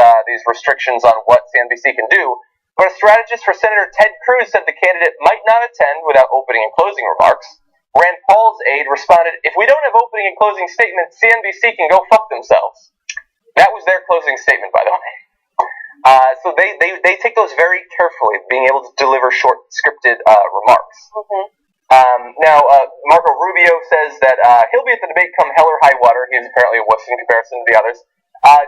G: restrictions on what CNBC can do. But a strategist for Senator Ted Cruz said the candidate might not attend without opening and closing remarks. Rand Paul's aide responded, "If we don't have opening and closing statements, CNBC can go fuck themselves." That was their closing statement, by the way. So they take those very carefully, being able to deliver short, scripted remarks. Now, Marco Rubio says that he'll be at the debate come hell or high water. He's apparently a wuss in comparison to the others.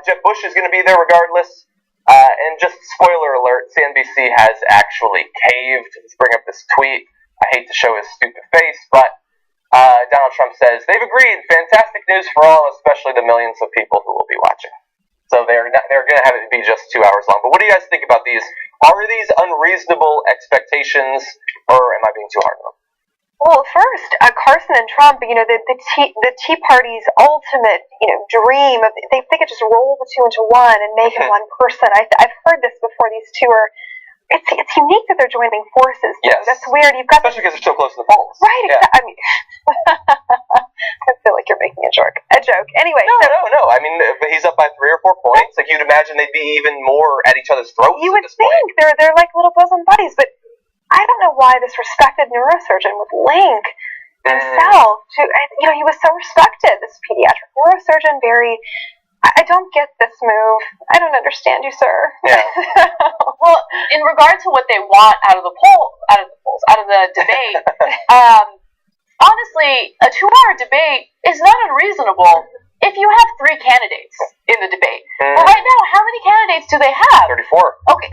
G: Jeb Bush is going to be there regardless. And just spoiler alert, CNBC has actually caved. Let's bring up this tweet. I hate to show his stupid face, but Donald Trump says, "They've agreed. Fantastic news for all, especially the millions of people who will be watching." So they're going to have it be just 2 hours long. But what do you guys think about these? Are these unreasonable expectations, or am I being too hard on them?
I: Well, first, Carson and Trump, the Tea Party's ultimate, dream of they could just roll the two into one and make it one person. I've heard this before. These two are. It's unique that they're joining forces.
G: Yes.
I: That's weird. You've got
G: especially because they're so close to the polls.
I: Right.
G: Yeah.
I: I mean, I feel like you're making a joke. Anyway.
G: No. I mean, he's up by 3 or 4 points. Like you'd imagine they'd be even more at each other's throats.
I: You would
G: at this
I: think
G: point.
I: they're like little bosom buddies, but I don't know why this respected neurosurgeon would link himself to. He was so respected. This pediatric neurosurgeon, very. I don't get this move. I don't understand you, sir.
G: Yeah.
H: Well, in regard to what they want out of the debate, honestly, a 2-hour debate is not unreasonable if you have 3 candidates in the debate. Well, right now, how many candidates do they have?
G: 34.
H: Okay.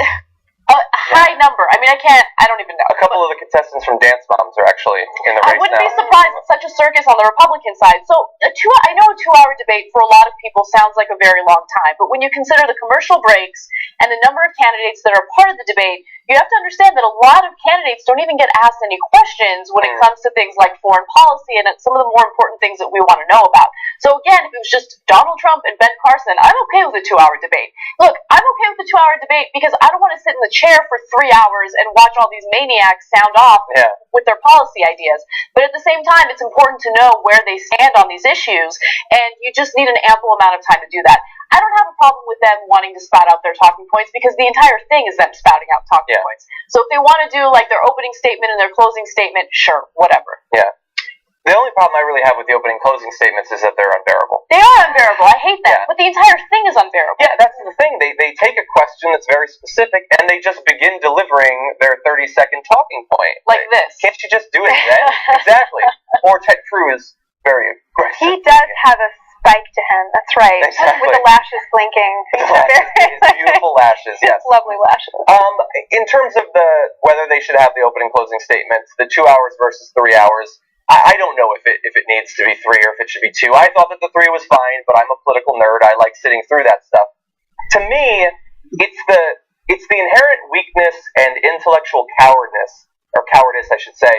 H: A high number. I mean, I don't even know.
G: A couple of the contestants from Dance Moms are actually in the race now.
H: I wouldn't be surprised at such a circus on the Republican side. So, I know a 2-hour debate for a lot of people sounds like a very long time, but when you consider the commercial breaks and the number of candidates that are part of the debate, you have to understand that a lot of candidates don't even get asked any questions when it comes to things like foreign policy and some of the more important things that we want to know about. So again, if it was just Donald Trump and Ben Carson, I'm okay with a 2-hour debate. Look, I'm okay with the 2-hour debate because I don't want to sit in the chair for 3 hours and watch all these maniacs sound off with their policy ideas. But at the same time, it's important to know where they stand on these issues, and you just need an ample amount of time to do that. I don't have a problem with them wanting to spout out their talking points because the entire thing is them spouting out talking points. So if they want to do like their opening statement and their closing statement, sure, whatever.
G: Yeah. The only problem I really have with the opening and closing statements is that they're unbearable.
H: They are unbearable. I hate them. Yeah. But the entire thing is unbearable.
G: Yeah, that's the thing. They take a question that's very specific and they just begin delivering their 30-second talking point.
H: Like this.
G: Can't you just do it then? Exactly. Or Ted Cruz, very aggressive.
I: He does have a spike to him. That's right.
G: Exactly.
I: With the lashes blinking.
G: His beautiful lashes, yes.
I: Lovely lashes.
G: In terms of whether they should have the opening and closing statements, the 2 hours versus 3 hours, I don't know if it needs to be 3 or if it should be 2. I thought that the 3 was fine, but I'm a political nerd. I like sitting through that stuff. To me, it's the inherent weakness and intellectual cowardice, I should say,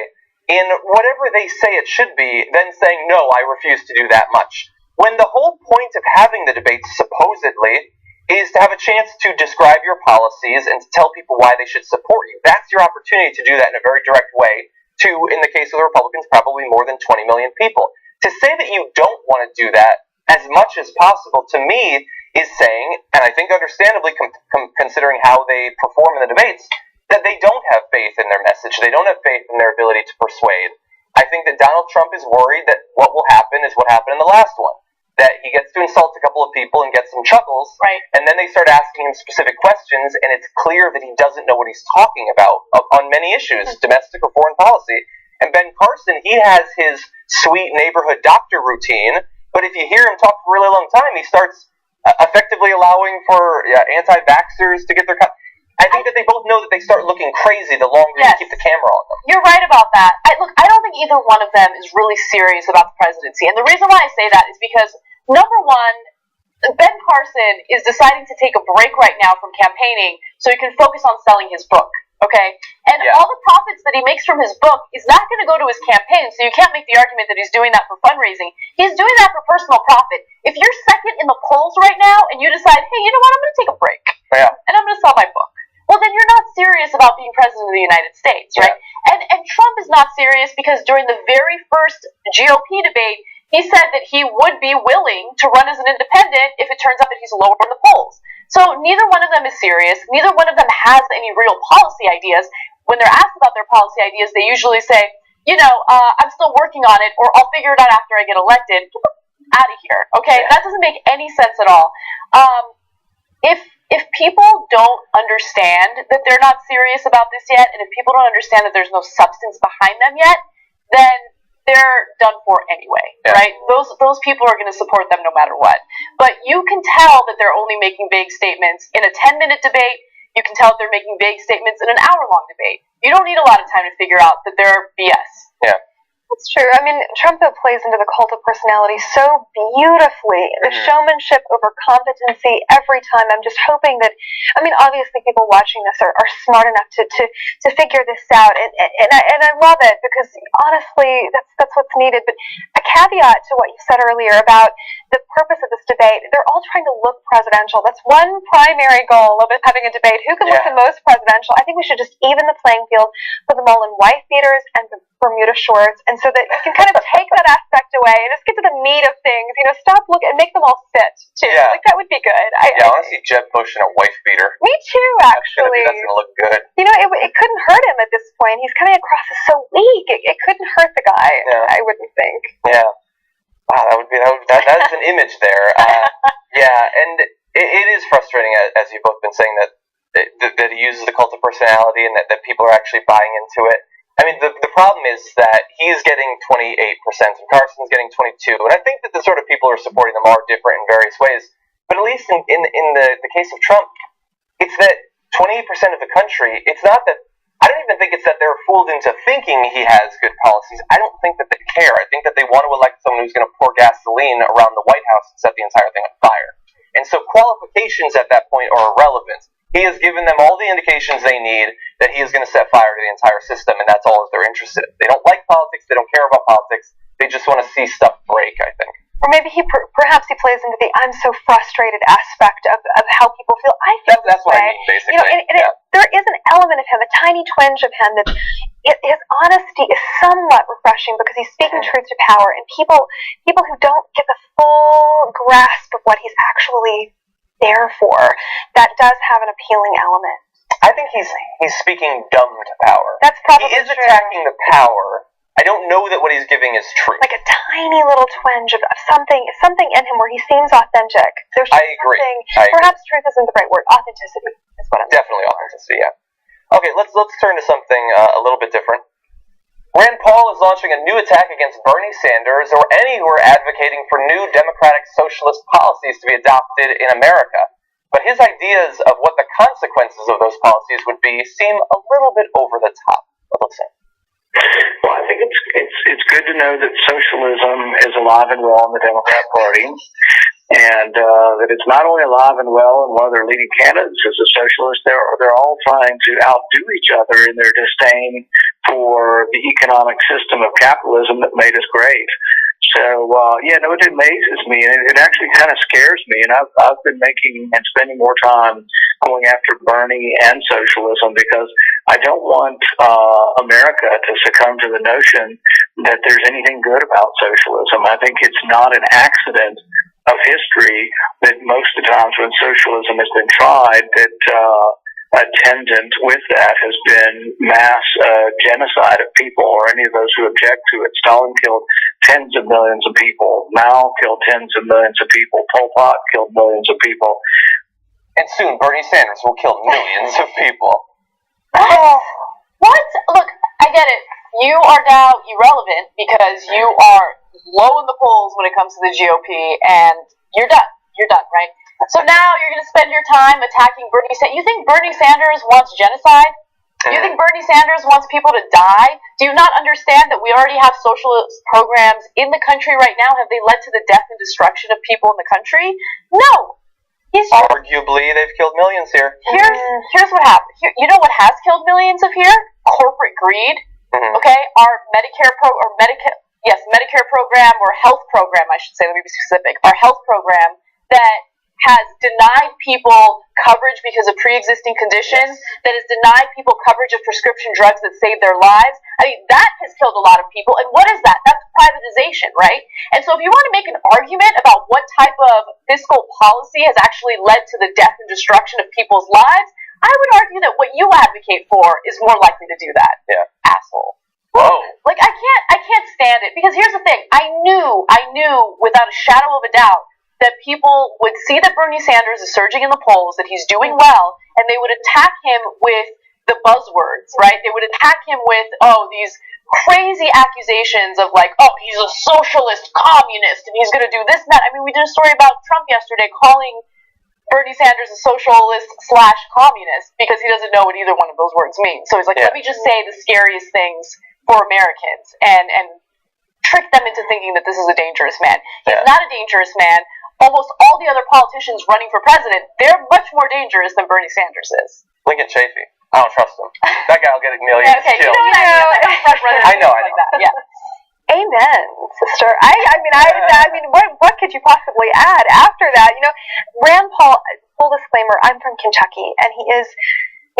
G: in whatever they say it should be, then saying, no, I refuse to do that much. When the whole point of having the debates, supposedly, is to have a chance to describe your policies and to tell people why they should support you. That's your opportunity to do that in a very direct way to, in the case of the Republicans, probably more than 20 million people. To say that you don't want to do that as much as possible, to me, is saying, and I think understandably considering how they perform in the debates, that they don't have faith in their message. They don't have faith in their ability to persuade. I think that Donald Trump is worried that what will happen is what happened in the last one. That he gets to insult a couple of people and get some chuckles,
H: right?
G: And then they start asking him specific questions, and it's clear that he doesn't know what he's talking about on many issues, domestic or foreign policy. And Ben Carson, he has his sweet neighborhood doctor routine, but if you hear him talk for a really long time, he starts effectively allowing for anti-vaxxers to get their... I think that they both know that they start looking crazy the longer you keep the camera on them.
H: You're right about that. I don't think either one of them is really serious about the presidency. And the reason why I say that is because, number one, Ben Carson is deciding to take a break right now from campaigning so he can focus on selling his book, okay? And all the profits that he makes from his book is not going to go to his campaign, so you can't make the argument that he's doing that for fundraising. He's doing that for personal profit. If you're second in the polls right now and you decide, hey, you know what, I'm going to take a break, and I'm going to sell my book, well, then you're not serious about being president of the United States, right? And Trump is not serious because during the very first GOP debate, he said that he would be willing to run as an independent if it turns out that he's lower in the polls. So neither one of them is serious. Neither one of them has any real policy ideas. When they're asked about their policy ideas, they usually say, I'm still working on it, or I'll figure it out after I get elected. Out of here, okay?
G: Yeah.
H: That doesn't make any sense at all. If people don't understand that they're not serious about this yet, and if people don't understand that there's no substance behind them yet, then they're done for anyway, right? Those people are going to support them no matter what. But you can tell that they're only making vague statements in a 10-minute debate. You can tell that they're making vague statements in an hour-long debate. You don't need a lot of time to figure out that they're BS.
G: Yeah.
I: It's true. I mean, Trump plays into the cult of personality so beautifully. The showmanship over competency every time. I'm just hoping that, obviously people watching this are smart enough to figure this out. And I love it because honestly, that's what's needed. But a caveat to what you said earlier about the purpose of this debate, they're all trying to look presidential. That's one primary goal of having a debate. Who can look the most presidential? I think we should just even the playing field, put them all in wife beaters and Bermuda shorts, and so that you can kind of take that aspect away and just get to the meat of things. Stop looking and make them all fit too.
G: Yeah.
I: Like that would be good.
G: I want to see Jeb Bush in a wife beater.
I: Me too, actually.
G: That's gonna look good.
I: It couldn't hurt him at this point. He's coming across as so weak. It couldn't hurt the guy.
G: Yeah.
I: I wouldn't think.
G: Yeah. Wow, that's an image there. And it is frustrating, as you've both been saying, that he uses the cult of personality and that people are actually buying into it. I mean, the problem is that he's getting 28% and Carson's getting 22%, and I think that the sort of people who are supporting them are different in various ways. But at least in the case of Trump, it's that 28% of the country, it's not that, I don't even think it's that they're fooled into thinking he has good policies. I don't think that they care. I think that they want to elect someone who's going to pour gasoline around the White House and set the entire thing on fire. And so qualifications at that point are irrelevant. He has given them all the indications they need that he is going to set fire to the entire system, and that's all that they're interested in. They don't like politics. They don't care about politics. They just want to see stuff break, I think.
I: Or maybe perhaps he plays into the "I'm so frustrated" aspect of how people feel. I feel
G: that's what I mean, basically.
I: There is an element of him, a tiny twinge of him, that his honesty is somewhat refreshing because he's speaking truth to power, and people who don't get the full grasp of what he's actually there for, that does have an appealing element.
G: I think he's speaking dumb to power.
I: That's probably
G: He is
I: true.
G: attacking the power. I don't know that what he's giving is true.
I: Like a tiny little twinge of something in him where he seems authentic. There's
G: I agree.
I: Perhaps truth isn't the right word. Authenticity is what I'm
G: Definitely authenticity, yeah. Okay, let's turn to something a little bit different. Rand Paul is launching a new attack against Bernie Sanders or any who are advocating for new democratic socialist policies to be adopted in America. But his ideas of what the consequences of those policies would be seem a little bit over the top. But listen.
C: Well, I think it's good to know that socialism is alive and well in the Democrat Party, and that it's not only alive and well in one of their leading candidates as a socialist. They're all trying to outdo each other in their disdain for the economic system of capitalism that made us great. So, it amazes me, and it actually kind of scares me, and I've been spending more time going after Bernie and socialism because I don't want America to succumb to the notion that there's anything good about socialism. I think it's not an accident of history that most of the times when socialism has been tried, that attendant with that has been mass genocide of people, or any of those who object to it. Stalin killed tens of millions of people. Mao killed tens of millions of people. Pol Pot killed millions of people.
G: And soon Bernie Sanders will kill millions of people.
H: What? Look, I get it. You are now irrelevant because you are low in the polls when it comes to the GOP, and you're done. You're done, right? So now you're going to spend your time attacking Bernie Sanders. You think Bernie Sanders wants genocide? Do you think Bernie Sanders wants people to die? Do you not understand that we already have socialist programs in the country right now? Have they led to the death and destruction of people in the country? No.
G: Arguably, they've killed millions here.
H: Here's what happened. You know what has killed millions of here? Corporate greed. Mm-hmm. Okay, our Medicare program, or health program, I should say. Let me be specific. Our health program that has denied people coverage because of pre-existing conditions, that has denied people coverage of prescription drugs that save their lives. I mean, that has killed a lot of people. And what is that? That's privatization, right? And so if you want to make an argument about what type of fiscal policy has actually led to the death and destruction of people's lives, I would argue that what you advocate for is more likely to do that.
G: Yeah.
H: Asshole.
G: Whoa.
H: Like, I can't stand it, because here's the thing. I knew without a shadow of a doubt that people would see that Bernie Sanders is surging in the polls, that he's doing well, and they would attack him with the buzzwords, right? They would attack him with, these crazy accusations of like, he's a socialist communist, and he's going to do this and that. I mean, we did a story about Trump yesterday calling Bernie Sanders a socialist / communist because he doesn't know what either one of those words means. So he's like, let me just say the scariest things for Americans and trick them into thinking that this is a dangerous man. He's not a dangerous man. Almost all the other politicians running for president, they're much more dangerous than Bernie Sanders is.
G: Lincoln Chafee. I don't trust him. That guy will get millions killed.
H: You know what I mean?
G: I know.
H: Yeah.
I: Amen, sister. I mean, what could you possibly add after that? You know, Rand Paul. Full disclaimer: I'm from Kentucky, and he is,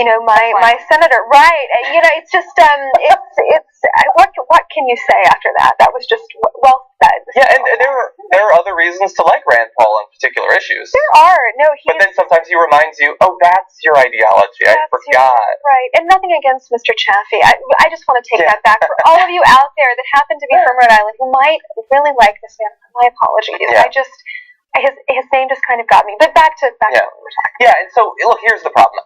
I: my senator. Right? You know, it's just it's what can you say after that? That was just well said.
G: Yeah, and there are other reasons to like Rand Paul on particular issues.
I: There are. No,
G: but then sometimes he reminds you, that's your ideology. I forgot.
I: Right, and nothing against Mr. Chaffee. I just want to take that back for all of you out there that happen to be from Rhode Island who might really like this man. My apologies.
G: Yeah.
I: His name just kind of got me. But back to what we were talking about.
G: Yeah, and so look, here's the problem.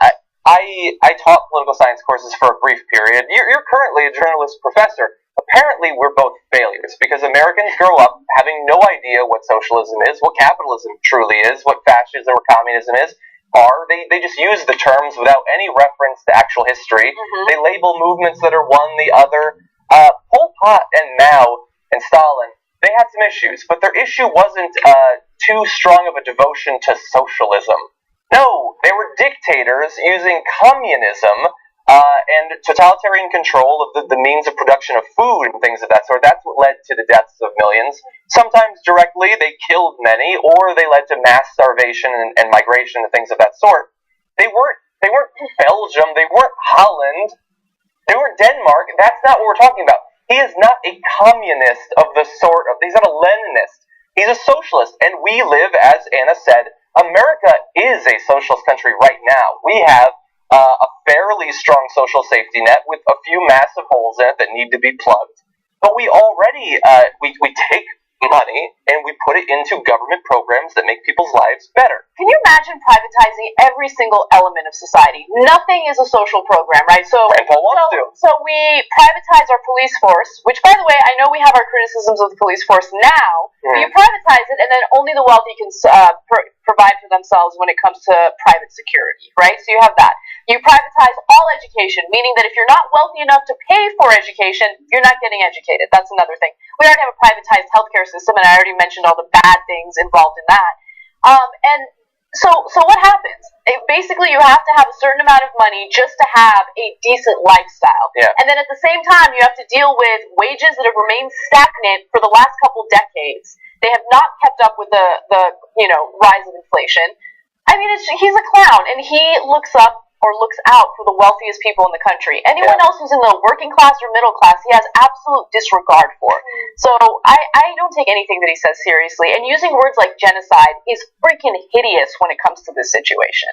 G: I taught political science courses for a brief period. You're currently a journalist professor. Apparently, we're both failures because Americans grow up having no idea what socialism is, what capitalism truly is, what fascism or communism is. They just use the terms without any reference to actual history. Mm-hmm. They label movements that are one the other. Pol Pot and Mao and Stalin, they had some issues, but their issue wasn't too strong of a devotion to socialism. No, they were dictators using communism and totalitarian control of the means of production of food and things of that sort. That's what led to the deaths of millions. Sometimes directly, they killed many, or they led to mass starvation and migration and things of that sort. They weren't Belgium, they weren't Holland, they weren't Denmark. That's not what we're talking about. He is not a communist of the sort of, he's not a Leninist. He's a socialist, and we live, as Anna said, America is a socialist country right now. We have a fairly strong social safety net with a few massive holes in it that need to be plugged. But we already, we take money and we put it into government programs that make people's lives better.
H: Can you imagine privatizing every single element of society? Nothing is a social program, right? So we privatize our police force, which, by the way, I know we have our criticisms of the police force now, but you privatize it and then only the wealthy can provide for themselves when it comes to private security, right? So you have that. You privatize all education, meaning that if you're not wealthy enough to pay for education, you're not getting educated. That's another thing. We already have a privatized healthcare system, and I already mentioned all the bad things involved in that. And so what happens? Basically, you have to have a certain amount of money just to have a decent lifestyle.
G: Yeah.
H: And then at the same time, you have to deal with wages that have remained stagnant for the last couple decades. They have not kept up with the rise of inflation. I mean, he's a clown, and he looks up or looks out for the wealthiest people in the country. Anyone else who's in the working class or middle class, he has absolute disregard for. So I don't take anything that he says seriously. And using words like genocide is freaking hideous when it comes to this situation.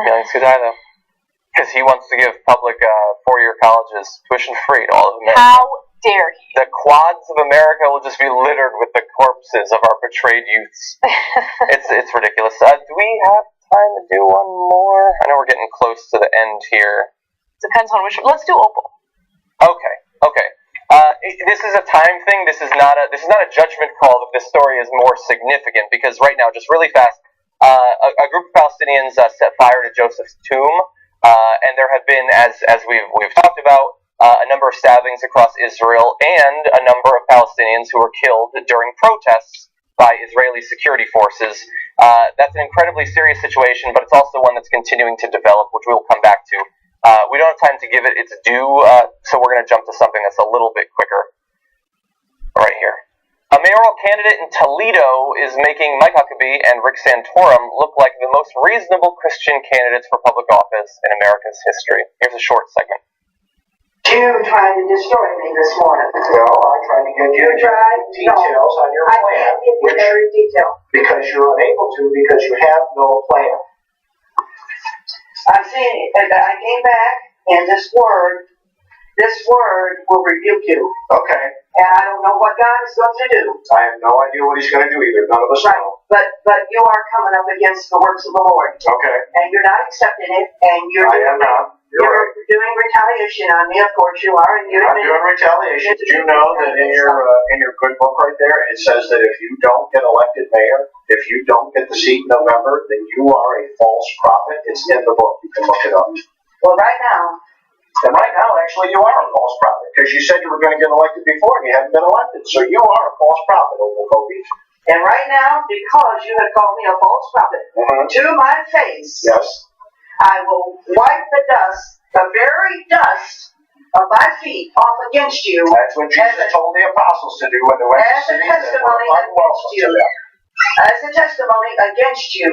G: Millions could die, though. Because he wants to give public four-year colleges tuition free to all of America.
H: How dare he?
G: The quads of America will just be littered with the corpses of our betrayed youths. It's ridiculous. Do we have time to do one more? I know we're getting close to the end here.
H: Depends on which. Let's do Opal.
G: Okay. This is a time thing. This is not a judgment call if this story is more significant, because right now, just really fast, a group of Palestinians set fire to Joseph's tomb, and there have been, as we've talked about, a number of stabbings across Israel, and a number of Palestinians who were killed during protests by Israeli security forces. That's an incredibly serious situation, but it's also one that's continuing to develop, which we'll come back to. We don't have time to give it its due, so we're going to jump to something that's a little bit quicker. Right here. A mayoral candidate in Toledo is making Mike Huckabee and Rick Santorum look like the most reasonable Christian candidates for public office in America's history. Here's a short segment.
B: You tried to destroy me this morning.
K: No, I tried to get you details on your plan.
B: I can't give you every detail.
K: Because you're unable to, because you have no plan.
B: I've seen it. And I came back, and this word will rebuke you.
K: Okay.
B: And I don't know what God is going to do.
K: I have no idea what he's going to do either. None of us know.
B: But you are coming up against the works of the Lord.
K: Okay.
B: And you're not accepting it, and you're doing retaliation on me. Of course you are. And
K: I'm doing retaliation. Did you know that in your good book right there, it says that if you don't get elected mayor, if you don't get the seat in November, then you are a false prophet. It's in the book. You can look it up.
B: Well, right now,
K: actually, you are a false prophet because you said you were going to get elected before and you haven't been elected. So you are a false prophet, Opal Kobe.
B: and right now, because you have called me a false prophet, to my face,
K: yes,
B: I will wipe the dust, the very dust of my feet off against you.
K: That's what Jesus told the apostles to do when they went to
B: As a testimony against you. As a testimony against you.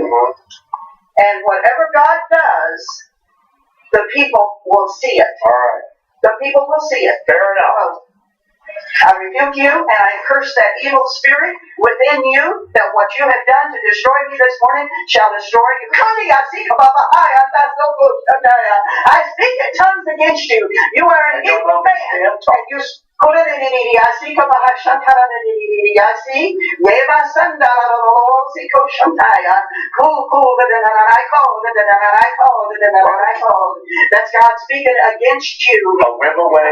B: And whatever God does, the people will see it.
K: All right.
B: The people will see it.
K: Fair enough.
B: I rebuke you and I curse that evil spirit within you, that what you have done to destroy me this morning shall destroy you. I speak in tongues against you. You are an evil man. And you that's God speaking against you.
K: A whim away.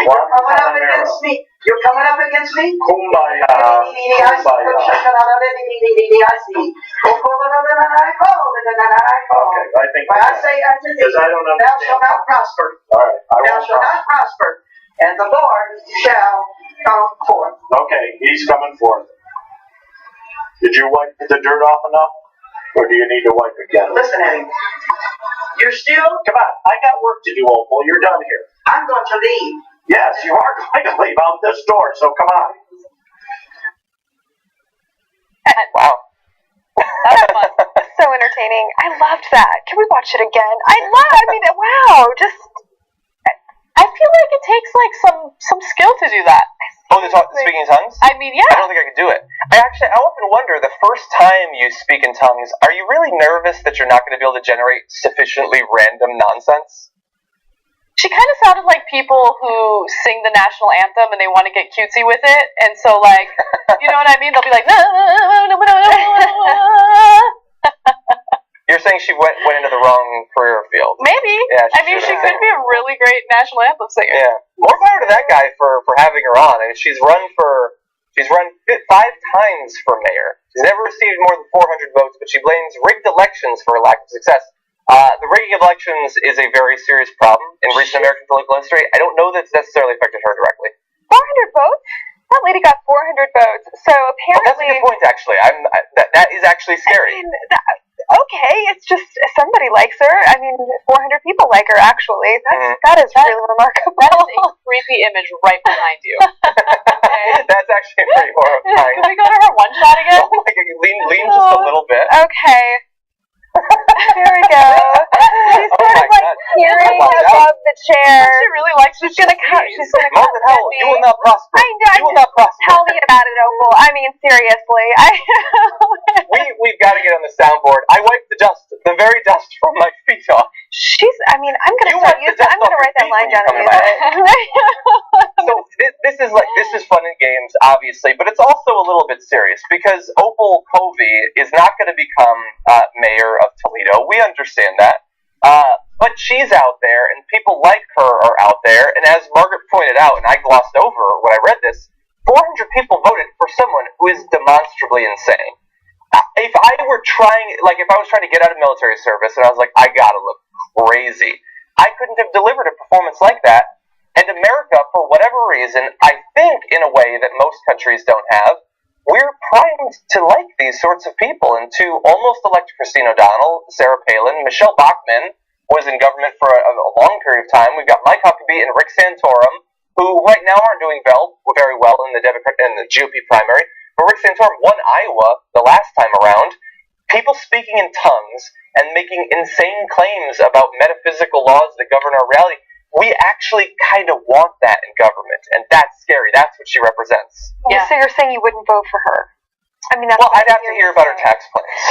B: You're coming up against me. You're coming up against me.
K: Kumbaya. Okay, I think.
B: But I say unto thee, thou shalt not prosper.
K: All right,
B: thou shalt not prosper, and the Lord shall come forth.
K: Okay, he's coming forth. Did you wipe the dirt off enough? Or do you need to wipe again?
B: Listen, Eddie. You're still...
K: Come on, I got work to do, Opal. You're done here.
B: I'm going to leave.
K: Yes, you are going to leave out this door, so come on.
G: Wow.
I: That was so entertaining. I loved that. Can we watch it again? Wow, just...
H: I feel like it takes like some skill to do that.
G: Oh, speaking in tongues?
H: I mean, yeah.
G: I don't think I could do it. I often wonder, the first time you speak in tongues, are you really nervous that you're not going to be able to generate sufficiently random nonsense?
H: She kind of sounded like people who sing the national anthem and they want to get cutesy with it, and so like, you know what I mean? They'll be like, no.
G: You're saying she went into the wrong career field?
H: Maybe.
G: Yeah,
H: she could be a really great national anthem singer.
G: Yeah. More power to that guy for having her on. I mean, she's run 5 times for mayor. She's never received more than 400 votes, but she blames rigged elections for her lack of success. The rigging of elections is a very serious problem in recent American political history. I don't know that it's necessarily affected her directly.
I: 400 votes? That lady got 400 votes. So apparently...
G: That's a good point, actually. That is actually scary.
I: I mean, okay, it's just somebody likes her. I mean, 400 people like her, actually. That is really remarkable.
H: That is a creepy image right behind you. Okay.
G: That's actually pretty horrifying.
H: Can we go to her one shot again?
G: Oh my God, lean just a little bit.
I: Okay. There we go. She's sort of like peering above the chair.
H: She really likes
I: She's gonna come. She's gonna come.
G: Martha Howell, you will not prosper. You will not prosper.
I: Tell me about it, Opal. I mean, seriously.
G: We've got to get on the soundboard. I wiped the very dust from my feet off.
I: I'm gonna start using. I'm gonna write that line down and use it.
G: So this is fun and games, obviously, but it's also a little bit serious because Opal Covey is not going to become mayor of Toledo. We understand that. But she's out there, and people like her are out there, and as Margaret pointed out, and I glossed over when I read this, 400 people voted for someone who is demonstrably insane. If I was trying to get out of military service, and I was like, I gotta look crazy, I couldn't have delivered a performance like that. And America, for whatever reason, I think in a way that most countries don't have, we're primed to like these sorts of people and to almost elect Christine O'Donnell, Sarah Palin, Michelle Bachmann was in government for a long period of time. We've got Mike Huckabee and Rick Santorum. who right now aren't doing very well in the Democrat and the GOP primary. But Rick Santorum won Iowa the last time around. People speaking in tongues and making insane claims about metaphysical laws that govern our reality. We actually kind of want that in government, and that's scary. That's what she represents.
I: Yeah. So you're saying you wouldn't vote for her? I mean, that's
G: well, I'd have to hear about her tax plans.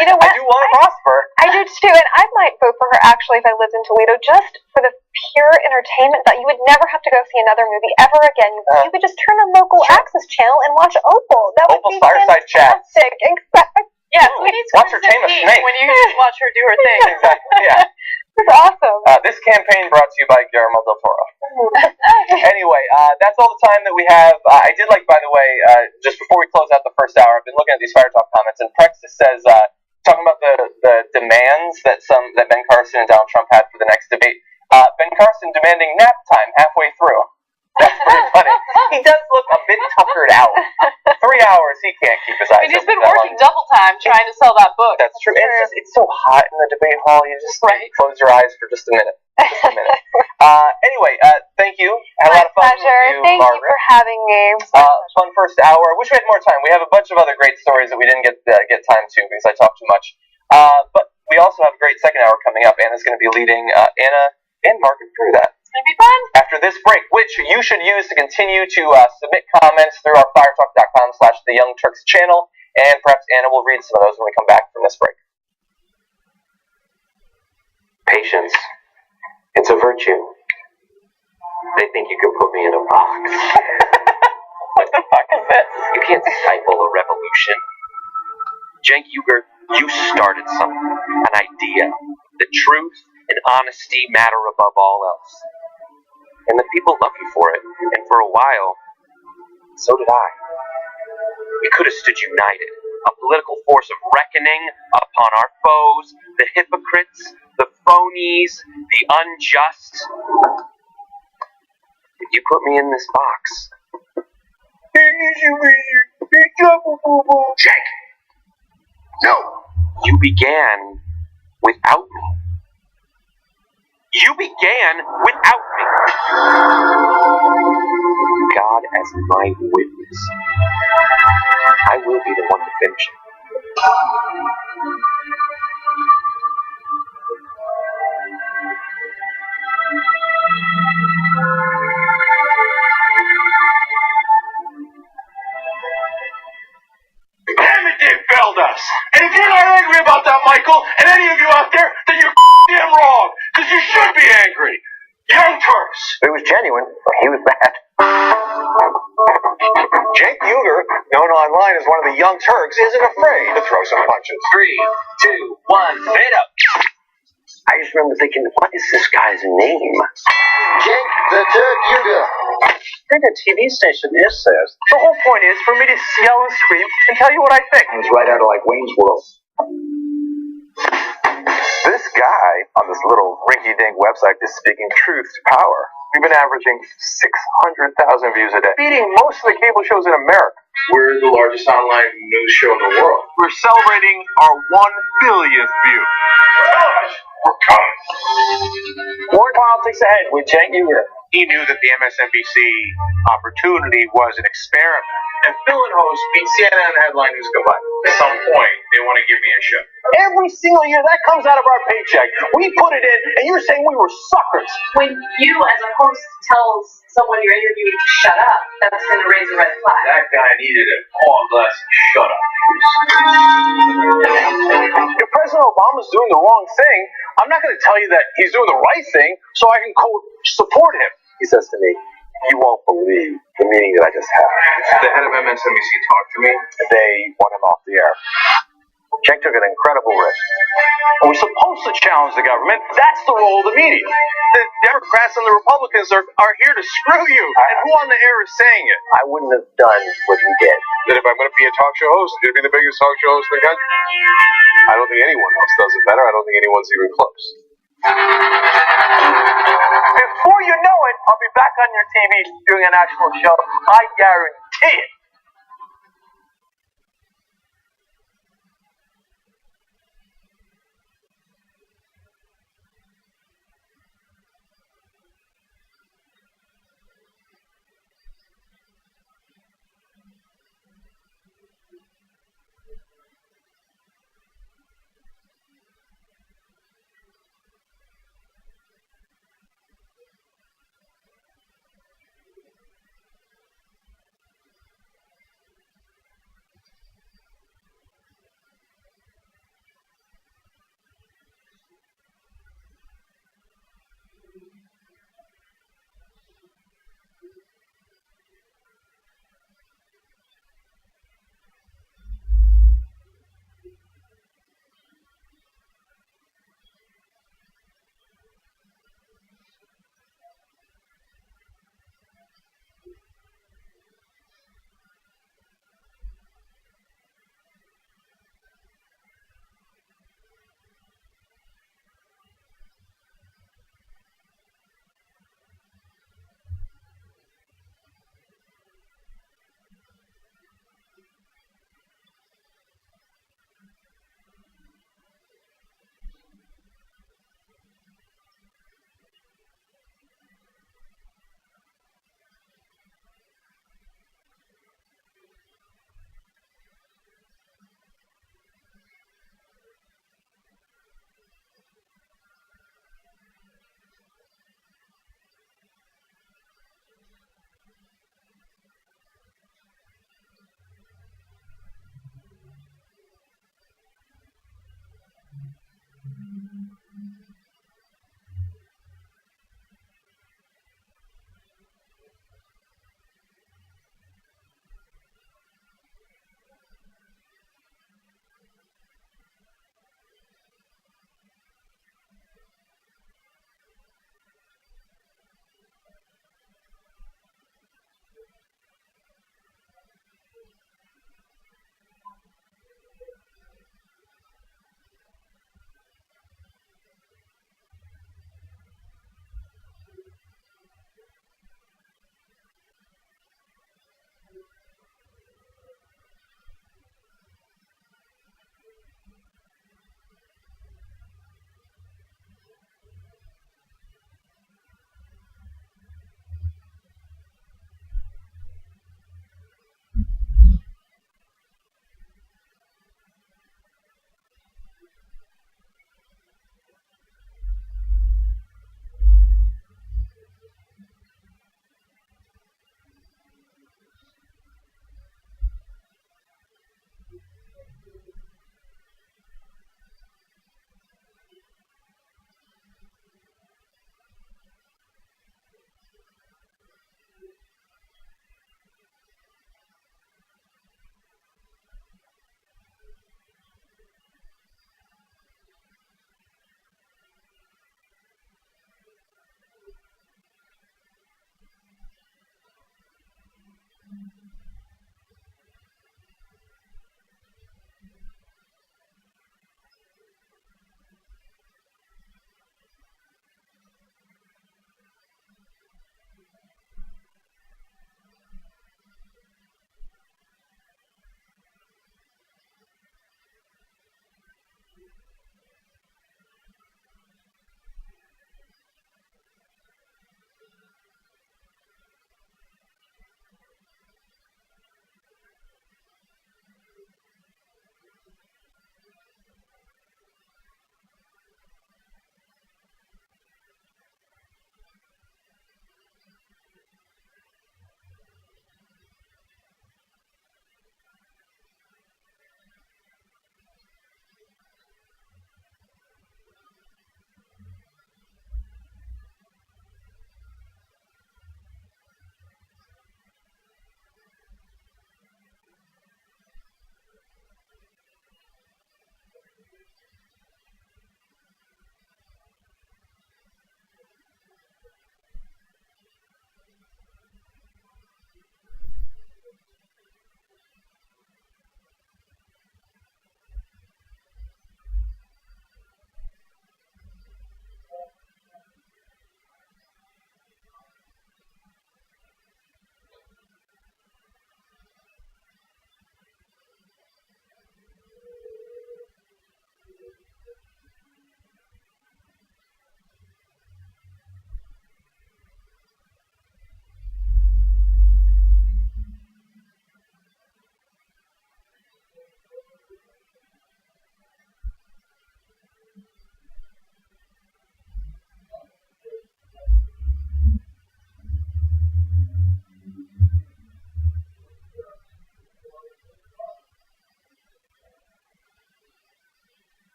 I: You know what?
G: I do want to prosper.
I: I do too, and I might vote for her actually if I lived in Toledo, just for the pure entertainment that you would never have to go see another movie ever again. You could just turn on local access channel and watch Opal. That would be
G: Fireside
I: fantastic. Exactly.
H: Yeah, we need to
G: watch her tame a snake
H: when you just watch her do her thing.
G: Exactly. Yeah.
I: It's awesome.
G: This campaign brought to you by Guillermo del Toro. Anyway, that's all the time that we have. I did like, by the way, just before we close out the first hour, I've been looking at these Fire Talk comments, and Prexis says, talking about the demands that Ben Carson and Donald Trump had for the next debate. Ben Carson demanding nap time halfway through. That's pretty funny. He does look a bit tuckered out. 3 hours, he can't keep his eyes open.
H: He's been working double time trying to sell that book.
G: That's true. It's so hot in the debate hall. You just close your eyes for just a minute. Anyway, thank you. Had a lot of fun with you,
I: Thank
G: Margaret.
I: you for having me.
G: Fun first hour. Wish we had more time. We have a bunch of other great stories that we didn't get time to because I talked too much. But we also have a great second hour coming up. Anna's going to be leading Anna and Margaret through that.
H: It's going to be fun.
G: After this break, which you should use to continue to submit comments through our firetalk.com/The Young Turks channel, and perhaps Anna will read some of those when we come back from this break.
L: Patience. It's a virtue. They think you can put me in a box.
G: What the fuck is this?
L: You can't stifle a revolution. Cenk Uygur, you started something, an idea. The truth and honesty matter above all else. And the people love you for it. And for a while, so did I. We could have stood united, a political force of reckoning upon our foes, the hypocrites, the phonies, the unjust. But you put me in this box.
K: Cenk! No!
L: You began without me. You began without me. God as my witness. I will be the one to finish it.
J: Damn it, they failed us. And if you're not angry about that, Michael, and any of you out there, then you're damn wrong. Because you should be angry. Young Turks.
K: It was genuine, but he was bad. Cenk Uygur, known online as one of the Young Turks, isn't afraid to throw some punches.
L: 3, 2, 1, fade up.
K: I just remember thinking, what is this guy's name?
J: Cenk the Turk Uygur.
K: I think a TV station is this. The whole point is for me to yell and scream and tell you what I think. It's right out of like Wayne's World. This guy on this little rinky-dink website is speaking truth to power. We've been averaging 600,000 views a day, beating most of the cable shows in America.
J: We're the largest online news show in the world.
K: We're celebrating our 1 billionth view.
J: We're coming.
K: More politics ahead with Cenk Uygur.
E: He knew that the MSNBC opportunity was an experiment. And Phil and host beat CNN headline news combined. At some point, they want to give me a show.
K: Every single year, that comes out of our paycheck. We put it in, and you're saying we were suckers.
H: When you, as a host, tells someone you're interviewing to shut up, that's going to raise a red flag.
J: That guy needed a long lesson. Shut up.
K: If President Obama's doing the wrong thing, I'm not going to tell you that he's doing the right thing so I can, quote, support him. He says to me, you won't believe the meeting that I just had.
J: The head of MSNBC talked to me.
K: They want him off the air. Cenk took an incredible risk. And we're supposed to challenge the government. That's the role of the media. The Democrats and the Republicans are here to screw you. And who on the air is saying it? I wouldn't have done what you did.
J: That if I'm going to be a talk show host, I'm going to be the biggest talk show host in the country. I don't think anyone else does it better. I don't think anyone's even close.
K: Before you know it, I'll be back on your TV doing a national show. I guarantee it.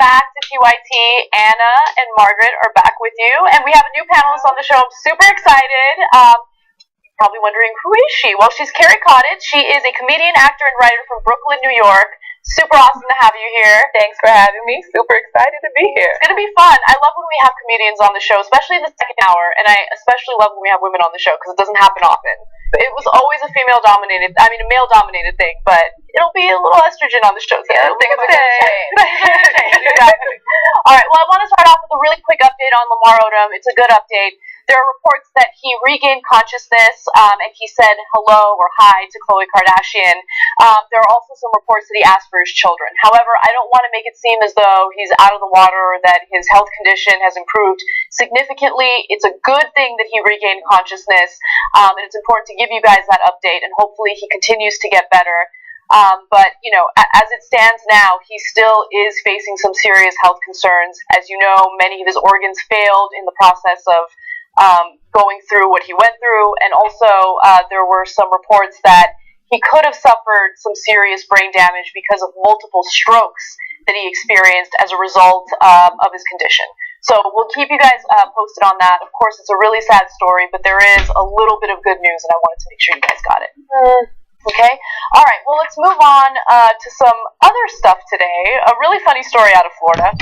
H: back to TYT. Anna and Margaret are back with you, and we have a new panelist on the show. I'm super excited. You're probably wondering, who is she? Well, she's Carrie Cottage. She is a comedian, actor, and writer from Brooklyn, New York. Super awesome to have you here.
M: Thanks for having me. Super excited to be here.
H: It's going to be fun. I love when we have comedians on the show, especially in the second hour, and I especially love when we have women on the show because it doesn't happen often. It was always a male-dominated thing, but it'll be a little estrogen on the show. So
M: yeah, things are going to change.
H: Exactly. All right, well, I want to start off with a really quick update on Lamar Odom. It's a good update. There are reports that he regained consciousness and he said hello or hi to Khloe Kardashian. There are also some reports that he asked for his children. However, I don't want to make it seem as though he's out of the water or that his health condition has improved significantly. It's a good thing that he regained consciousness, and it's important to give you guys that update, and hopefully he continues to get better. But, you know, as it stands now, he still is facing some serious health concerns. As you know, many of his organs failed in the process of going through what he went through, and also there were some reports that he could have suffered some serious brain damage because of multiple strokes that he experienced as a result of his condition. So we'll keep you guys posted on that. Of course, it's a really sad story, but there is a little bit of good news, and I wanted to make sure you guys got it. Okay? All right, well, let's move on to some other stuff today. A really funny story out of Florida.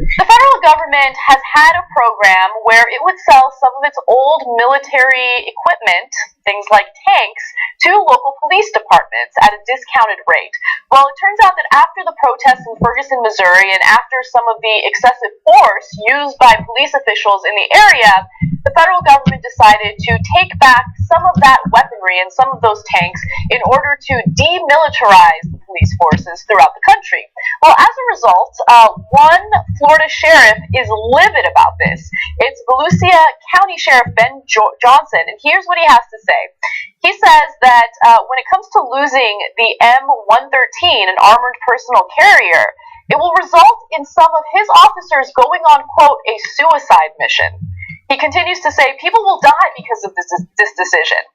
H: The federal government has had a program where it would sell some of its old military equipment, things like tanks, to local police departments at a discounted rate. Well, it turns out that after the protests in Ferguson, Missouri, and after some of the excessive force used by police officials in the area, the federal government decided to take back some of that weaponry and some of those tanks in order to demilitarize the police forces throughout the country. Well, as a result, one Florida sheriff is livid about this. It's Volusia County Sheriff Ben Johnson, and here's what he has to say. He says that when it comes to losing the M113, an armored personal carrier, it will result in some of his officers going on, quote, a suicide mission. He continues to say people will die because of this decision.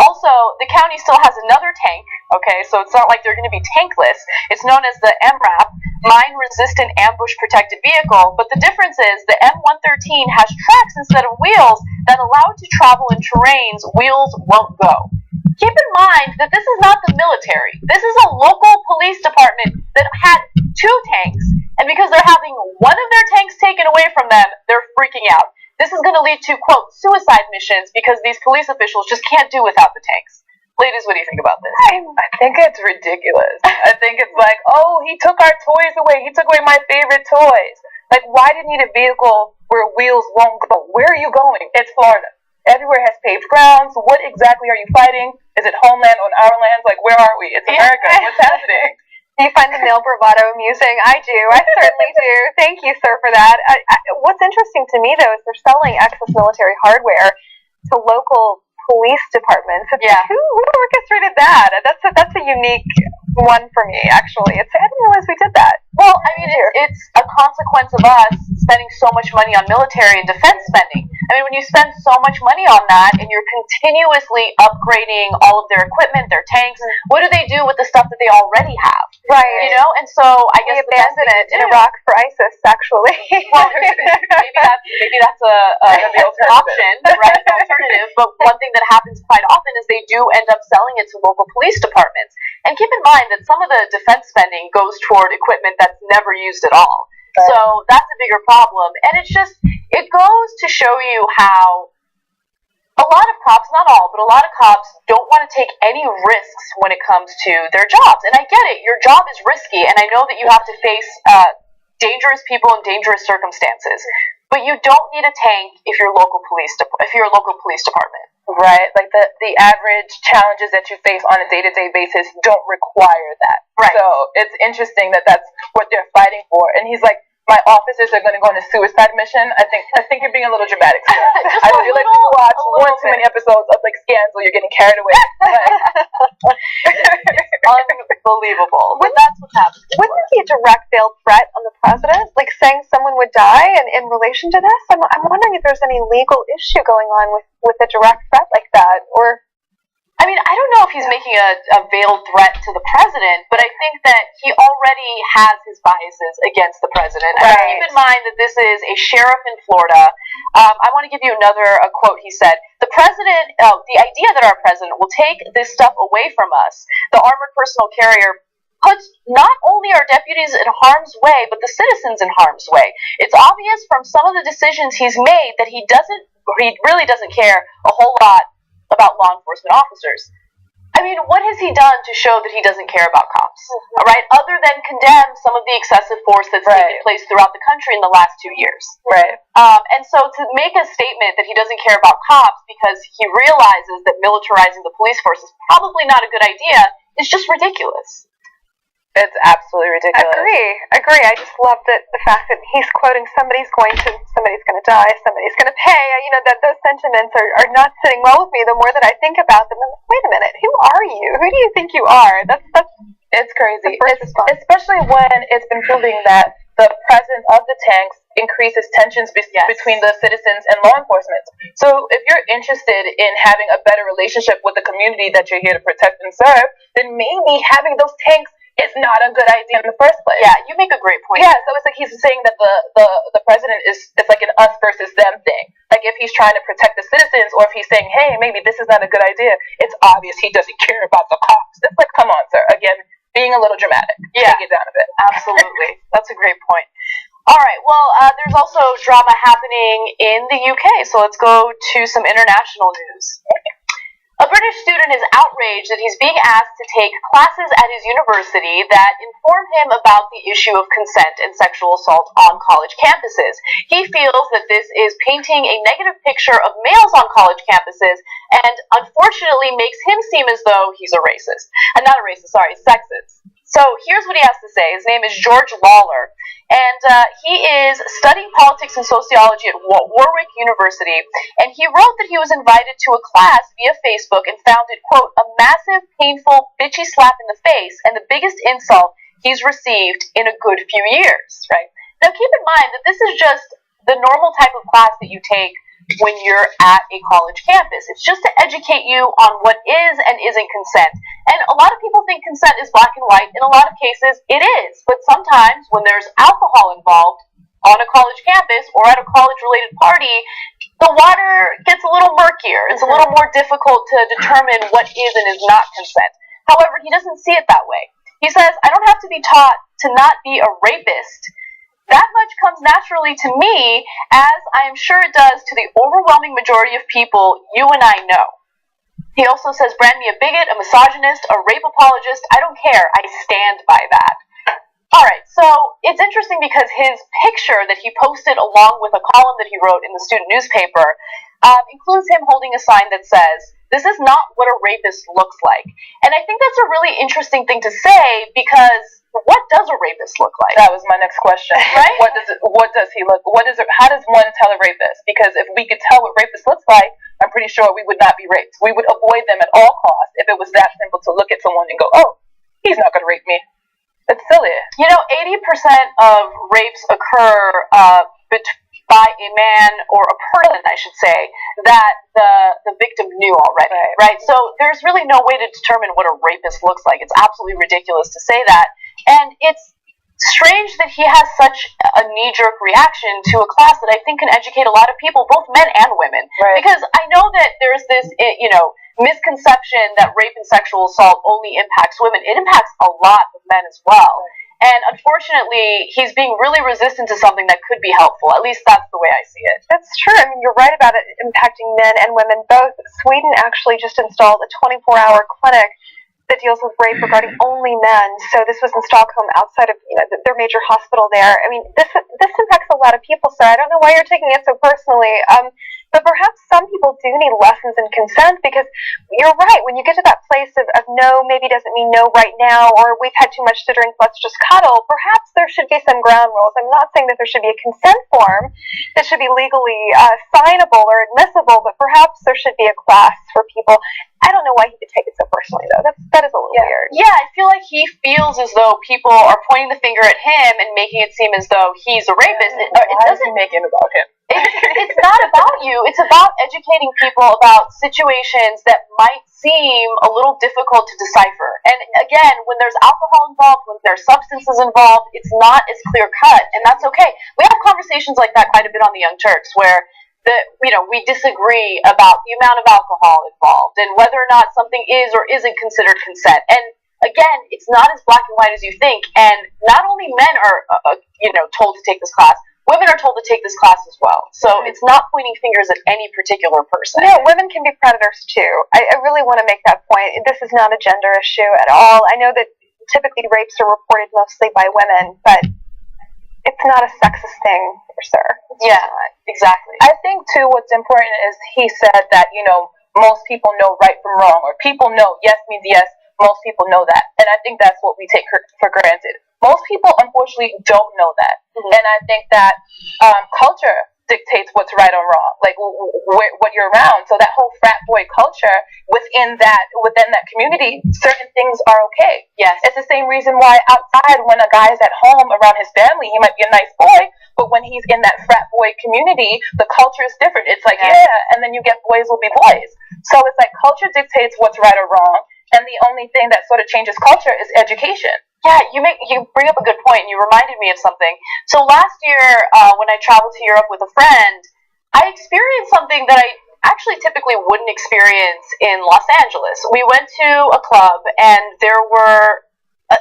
H: Also, the county still has another tank, okay, so it's not like they're going to be tankless. It's known as the MRAP, Mine-Resistant Ambush Protected Vehicle, but the difference is the M113 has tracks instead of wheels that allow it to travel in terrains wheels won't go. Keep in mind that this is not the military. This is a local police department that had 2 tanks, and because they're having one of their tanks taken away from them, they're freaking out. This is going to lead to, quote, suicide missions because these police officials just can't do without the tanks. Ladies, what do you think about this?
M: I think it's ridiculous. I think it's like, oh, he took our toys away. He took away my favorite toys. Like, why do you need a vehicle where wheels won't go? Where are you going? It's Florida. Everywhere has paved grounds. What exactly are you fighting? Is it homeland on our lands? Like, where are we? It's America. What's happening?
I: Do you find the male bravado amusing? I do. I certainly do. Thank you, sir, for that. What's interesting to me, though, is they're selling excess military hardware to local police departments.
H: Yeah.
I: Who orchestrated that? That's a unique one for me, actually. I didn't realize we did that.
H: Well, I mean, it's a consequence of us spending so much money on military and defense spending. I mean, when you spend so much money on that and you're continuously upgrading all of their equipment, their tanks, what do they do with the stuff that they already have?
I: Right.
H: You know, and so I guess
I: we abandoned it in Iraq for ISIS, actually.
H: Well, maybe that's an option, right? An alternative. But one thing that happens quite often is they do end up selling it to local police departments. And keep in mind that some of the defense spending goes toward equipment that's never used at all. Right. So that's a bigger problem. And it goes to show you how a lot of cops, not all, but a lot of cops don't want to take any risks when it comes to their jobs. And I get it. Your job is risky, and I know that you have to face dangerous people in dangerous circumstances. But you don't need a tank if you're a local police department.
M: Right, like the average challenges that you face on a day-to-day basis don't require that.
H: Right.
M: So it's interesting that that's what they're fighting for. And he's like, my officers are going to go on a suicide mission. I think you're being a little dramatic. I feel like you watch one too many episodes of like Scandal, you're getting carried away.
H: Unbelievable. But that's what's happening.
I: Wouldn't it be a direct veiled threat on the president, like saying someone would die in relation to this? I'm wondering if there's any legal issue going on with a direct threat like that, or
H: I mean, I don't know if he's making a veiled threat to the president, but I think that he already has his biases against the president.
I: Right.
H: And keep in mind that this is a sheriff in Florida. I want to give you another quote he said. The idea that our president will take this stuff away from us, the armored personal carrier, puts not only our deputies in harm's way, but the citizens in harm's way. It's obvious from some of the decisions he's made that he really doesn't care a whole lot about law enforcement officers. I mean, what has he done to show that he doesn't care about cops? All right, other than condemn some of the excessive force that's taken place throughout the country in the last 2 years.
M: Right.
H: And so to make a statement that he doesn't care about cops because he realizes that militarizing the police force is probably not a good idea is just ridiculous.
M: It's absolutely ridiculous.
I: Agree. I just love the fact that he's quoting somebody's going to die, somebody's going to pay. You know, that those sentiments are not sitting well with me. The more that I think about them, I'm like, wait a minute, who are you? Who do you think you are? That's
M: it's crazy.
I: Response.
M: Especially when it's been proving that the presence of the tanks increases tensions between the citizens and law enforcement. So if you're interested in having a better relationship with the community that you're here to protect and serve, then maybe having those tanks is not a good idea in the first place.
H: Yeah, you make a great point.
M: Yeah, so it's like he's saying that the president it's like an us versus them thing. Like if he's trying to protect the citizens, or if he's saying, hey, maybe this is not a good idea, it's obvious he doesn't care about the cops. It's like, come on, sir. Again, being a little dramatic.
H: Yeah.
M: Take it down a bit.
H: Absolutely. That's a great point. All right, well, there's also drama happening in the UK, so let's go to some international news. A British student is outraged that he's being asked to take classes at his university that inform him about the issue of consent and sexual assault on college campuses. He feels that this is painting a negative picture of males on college campuses and unfortunately makes him seem as though he's a racist. Not a racist, sorry, sexist. So here's what he has to say. His name is George Lawler, and he is studying politics and sociology at Warwick University, and he wrote that he was invited to a class via Facebook and found it, quote, a massive, painful, bitchy slap in the face and the biggest insult he's received in a good few years, right? Now keep in mind that this is just the normal type of class that you take when you're at a college campus. It's just to educate you on what is and isn't consent. And a lot of people think consent is black and white. In a lot of cases, it is. But sometimes when there's alcohol involved on a college campus or at a college-related party, the water gets a little murkier. It's a little more difficult to determine what is and is not consent. However, he doesn't see it that way. He says, I don't have to be taught to not be a rapist. That much comes naturally to me, as I am sure it does to the overwhelming majority of people you and I know. He also says, brand me a bigot, a misogynist, a rape apologist. I don't care. I stand by that. All right, so it's interesting because his picture that he posted along with a column that he wrote in the student newspaper includes him holding a sign that says, this is not what a rapist looks like. And I think that's a really interesting thing to say because what does a rapist look like?
M: That was my next question.
H: Right?
M: What does he look? How does one tell a rapist? Because if we could tell what rapist looks like, I'm pretty sure we would not be raped. We would avoid them at all costs if it was that simple to look at someone and go, oh, he's not going to rape me. It's silly.
H: You know, 80% of rapes occur by a man or a person, I should say, that the victim knew already, right? So there's really no way to determine what a rapist looks like. It's absolutely ridiculous to say that. And it's strange that he has such a knee-jerk reaction to a class that I think can educate a lot of people, both men and women.
M: Right.
H: Because I know that there's this, misconception that rape and sexual assault only impacts women. It impacts a lot of men as well. And unfortunately, he's being really resistant to something that could be helpful. At least that's the way I see it.
I: That's true. I mean, you're right about it impacting men and women both. Sweden actually just installed a 24-hour clinic that deals with rape regarding only men. So this was in Stockholm, outside of their major hospital there. I mean, this impacts a lot of people. So I don't know why you're taking it so personally. But perhaps some people do need lessons in consent, because you're right. When you get to that place of no, maybe doesn't mean no right now, or we've had too much to drink, let's just cuddle, perhaps there should be some ground rules. I'm not saying that there should be a consent form that should be legally signable or admissible, but perhaps there should be a class for people. I don't know why he could take it so personally, though. That is a little weird.
H: Yeah, I feel like he feels as though people are pointing the finger at him and making it seem as though he's a rapist.
M: Why does he make it about him?
H: It's not about you. It's about educating people about situations that might seem a little difficult to decipher. And again, when there's alcohol involved, when there's substances involved, it's not as clear cut, and that's okay. We have conversations like that quite a bit on the Young Turks, where we disagree about the amount of alcohol involved and whether or not something is or isn't considered consent. And again, it's not as black and white as you think. And not only men are, told to take this class. Women are told to take this class as well. So it's not pointing fingers at any particular person.
I: No, women can be predators too. I really want to make that point. This is not a gender issue at all. I know that typically rapes are reported mostly by women, but it's not a sexist thing, sir.
H: Yeah, exactly.
M: I think too what's important is he said that, most people know right from wrong, or people know yes means yes. Most people know that. And I think that's what we take for granted. Most people, unfortunately, don't know that. Mm-hmm. And I think that culture dictates what's right or wrong, like what you're around. So that whole frat boy culture within that community, certain things are okay.
H: Yes.
M: It's the same reason why outside, when a guy is at home around his family, he might be a nice boy, but when he's in that frat boy community, the culture is different. It's like, and then you get boys will be boys. So it's like culture dictates what's right or wrong. And the only thing that sort of changes culture is education.
H: Yeah, you bring up a good point, and you reminded me of something. So last year, when I traveled to Europe with a friend, I experienced something that I actually typically wouldn't experience in Los Angeles. We went to a club, and there were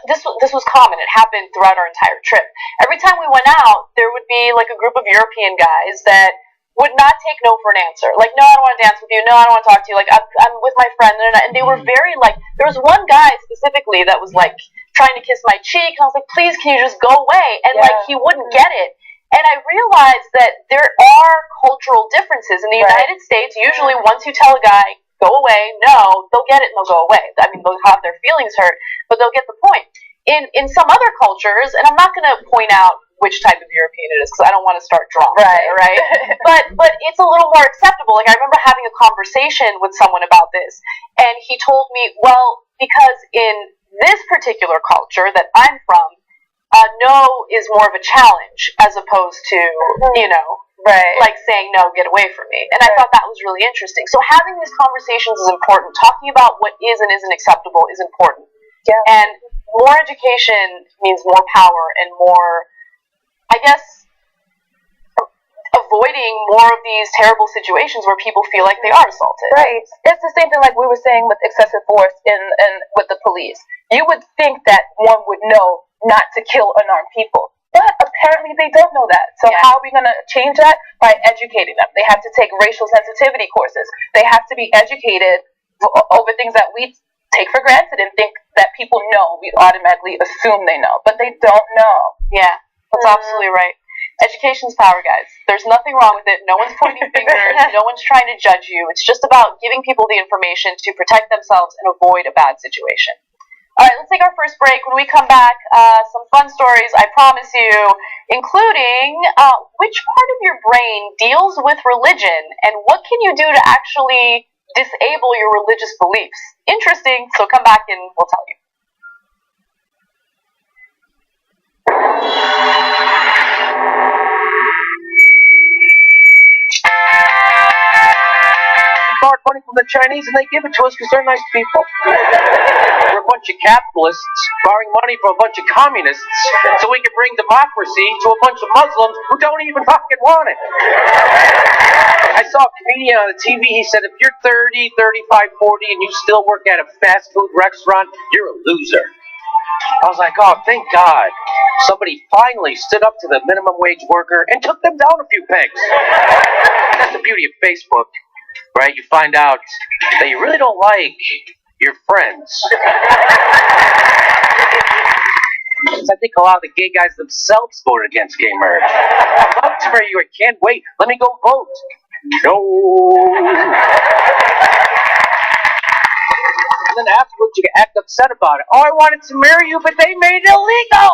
H: this was common. It happened throughout our entire trip. Every time we went out, there would be like a group of European guys that would not take no for an answer. Like, no, I don't want to dance with you. No, I don't want to talk to you. Like, I'm with my friend. And they were very, like, there was one guy specifically that was, like, trying to kiss my cheek. And I was like, please, can you just go away? And, like, he wouldn't get it. And I realized that there are cultural differences. In the United States, usually once you tell a guy, go away, no, they'll get it and they'll go away. I mean, they'll have their feelings hurt, but they'll get the point. In some other cultures, and I'm not going to point out which type of European it is, because I don't want to start drama, right? But it's a little more acceptable. Like, I remember having a conversation with someone about this, and he told me, well, because in this particular culture that I'm from, no is more of a challenge as opposed to, like saying no, get away from me. And I thought that was really interesting. So having these conversations is important. Talking about what is and isn't acceptable is important.
M: Yeah.
H: And more education means more power and more, I guess, avoiding more of these terrible situations where people feel like they are assaulted.
M: Right. It's the same thing like we were saying with excessive force in with the police. You would think that one would know not to kill unarmed people. But apparently they don't know that. So how are we going to change that? By educating them. They have to take racial sensitivity courses. They have to be educated over things that we take for granted and think that people know. We automatically assume they know. But they don't know.
H: Yeah, that's absolutely right. Education's power, guys. There's nothing wrong with it. No one's pointing fingers. No one's trying to judge you. It's just about giving people the information to protect themselves and avoid a bad situation. All right, let's take our first break. When we come back, some fun stories, I promise you, including which part of your brain deals with religion and what can you do to actually disable your religious beliefs. Interesting, so come back and we'll tell you.
F: Borrowed money from the Chinese and they give it to us because they're nice people. We're a bunch of capitalists borrowing money from a bunch of communists so we can bring democracy to a bunch of Muslims who don't even fucking want it. I saw a comedian on the TV, he said, if you're 30, 35, 40 and you still work at a fast food restaurant, you're a loser. I was like, oh, thank God. Somebody finally stood up to the minimum wage worker and took them down a few pegs. That's the beauty of Facebook, right? You find out that you really don't like your friends. I think a lot of the gay guys themselves voted against gay marriage. I'd love to marry you, I can't wait. Let me go vote. No. And then afterwards you get act upset about it. Oh, I wanted to marry you, but they made it illegal!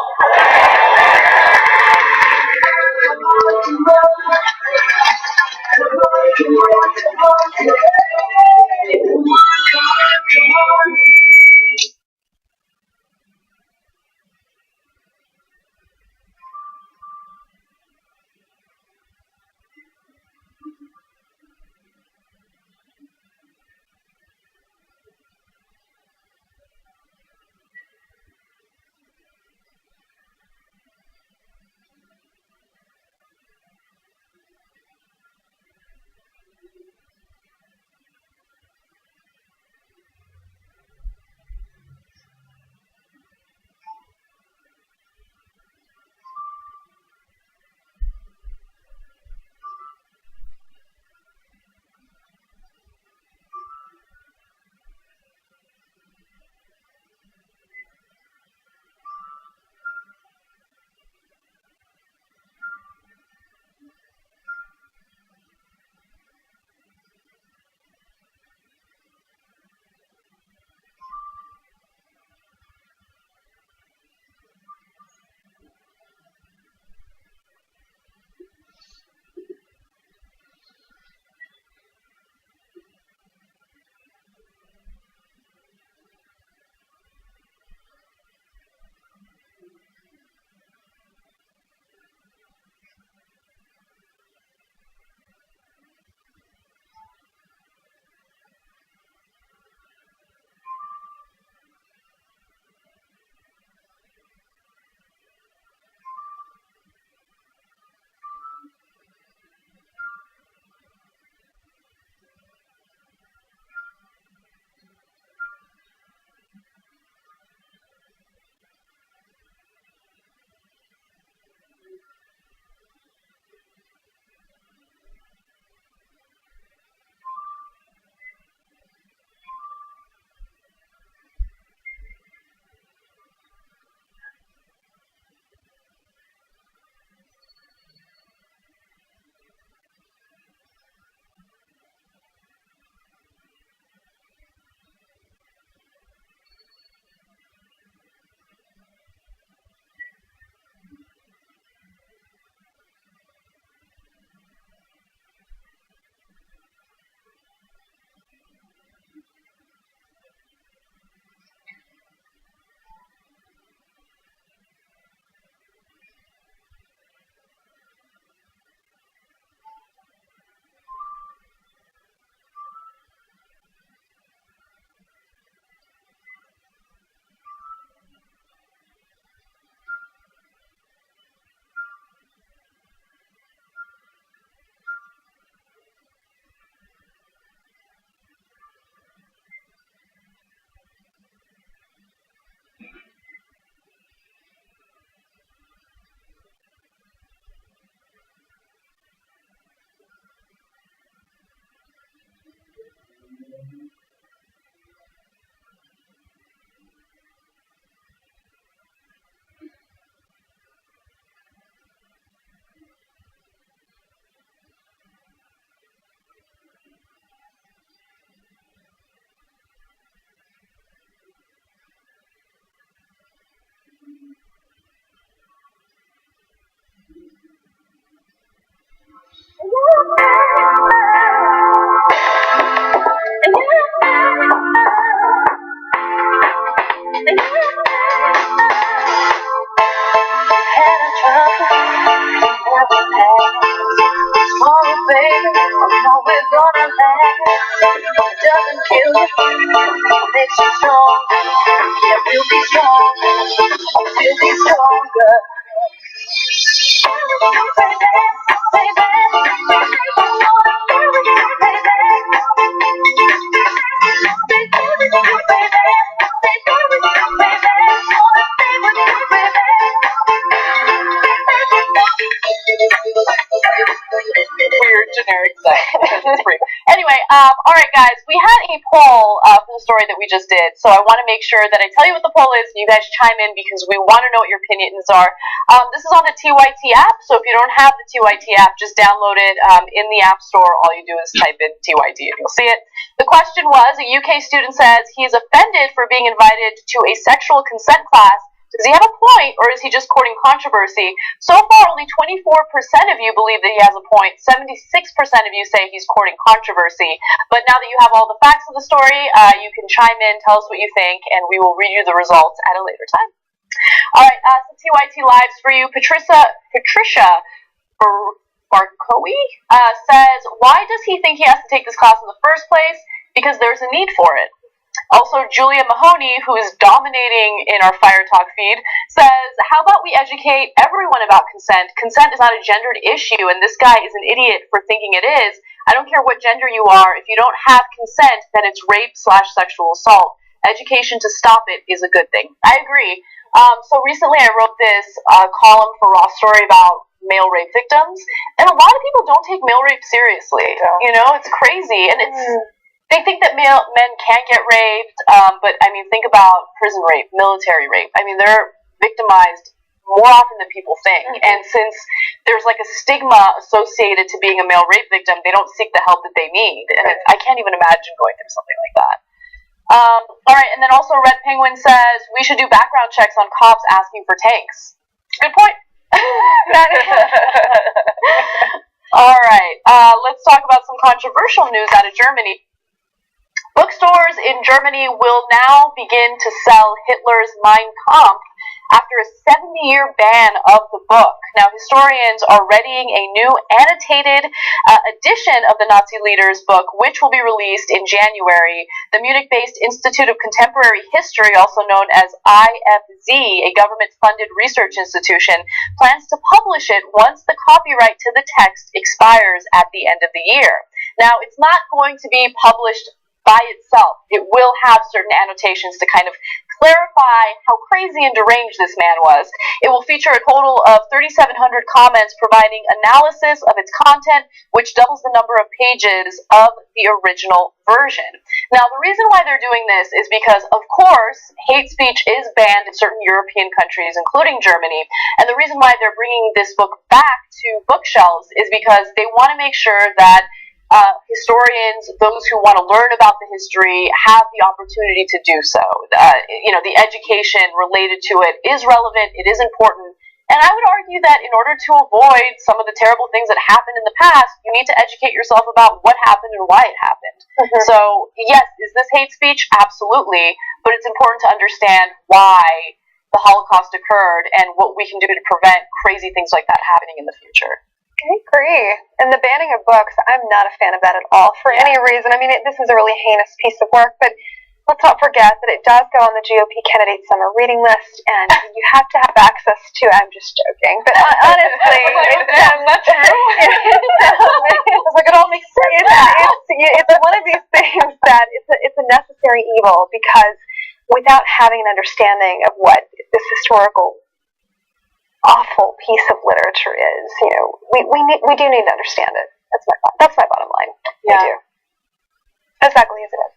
B: kind of trouble that never lasts. Tomorrow, baby, I know we're gonna last. It doesn't kill you, it makes you stronger. Yeah, we'll be stronger, we'll be stronger.
H: Weird generic stuff because it's free. Anyway, all right, guys, we had a poll for the story that we just did, so I want to make sure that I tell you what the poll is and you guys chime in because we want to know what your opinions are. This is on the TYT app, so if you don't have the TYT app, just download it in the App Store. All you do is type in TYT and you'll see it. The question was, a UK student says he is offended for being invited to a sexual consent class. Does he have a point, or is he just courting controversy? So far, only 24% of you believe that he has a point. 76% of you say he's courting controversy. But now that you have all the facts of the story, you can chime in, tell us what you think, and we will read you the results at a later time. All right, some TYT lives for you. Patricia Barcoe says, why does he think he has to take this class in the first place? Because there's a need for it. Also, Julia Mahoney, who is dominating in our Fire Talk feed, says, how about we educate everyone about consent? Consent is not a gendered issue, and this guy is an idiot for thinking it is. I don't care what gender you are. If you don't have consent, then it's rape/sexual assault. Education to stop it is a good thing. I agree. So recently I wrote this column for Raw Story about male rape victims, and a lot of people don't take male rape seriously. You know, it's crazy, and it's... They think that men can get raped, but I mean, think about prison rape, military rape. I mean, they're victimized more often than people think. And since there's like a stigma associated to being a male rape victim, they don't seek the help that they need. And I can't even imagine going through something like that. All right, and then also Red Penguin says we should do background checks on cops asking for tanks. Good point. All right, let's talk about some controversial news out of Germany. Bookstores in Germany will now begin to sell Hitler's Mein Kampf after a 70-year ban of the book. Now, historians are readying a new annotated edition of the Nazi leader's book, which will be released in January. The Munich-based Institute of Contemporary History, also known as IFZ, a government-funded research institution, plans to publish it once the copyright to the text expires at the end of the year. Now, it's not going to be published by itself. It will have certain annotations to kind of clarify how crazy and deranged this man was. It will feature a total of 3,700 comments providing analysis of its content, which doubles the number of pages of the original version. Now, the reason why they're doing this is because, of course, hate speech is banned in certain European countries, including Germany, and the reason why they're bringing this book back to bookshelves is because they want to make sure that historians, those who want to learn about the history, have the opportunity to do so. The education related to it is relevant, it is important, and I would argue that in order to avoid some of the terrible things that happened in the past, you need to educate yourself about what happened and why it happened. So, yes, is this hate speech? Absolutely, but it's important to understand why the Holocaust occurred and what we can do to prevent crazy things like that happening in the future.
I: I agree. And the banning of books, I'm not a fan of that at all for any reason. I mean, this is a really heinous piece of work, but let's not forget that it does go on the GOP candidate summer reading list, and you have to have access to it. I'm just joking. But honestly,
H: that's true. It's like it all makes sense.
I: It's one of these things that it's a necessary evil, because without having an understanding of what this historical awful piece of literature is, we do need to understand it. That's my bottom line.
H: Yeah.
I: We do. As ugly as it is.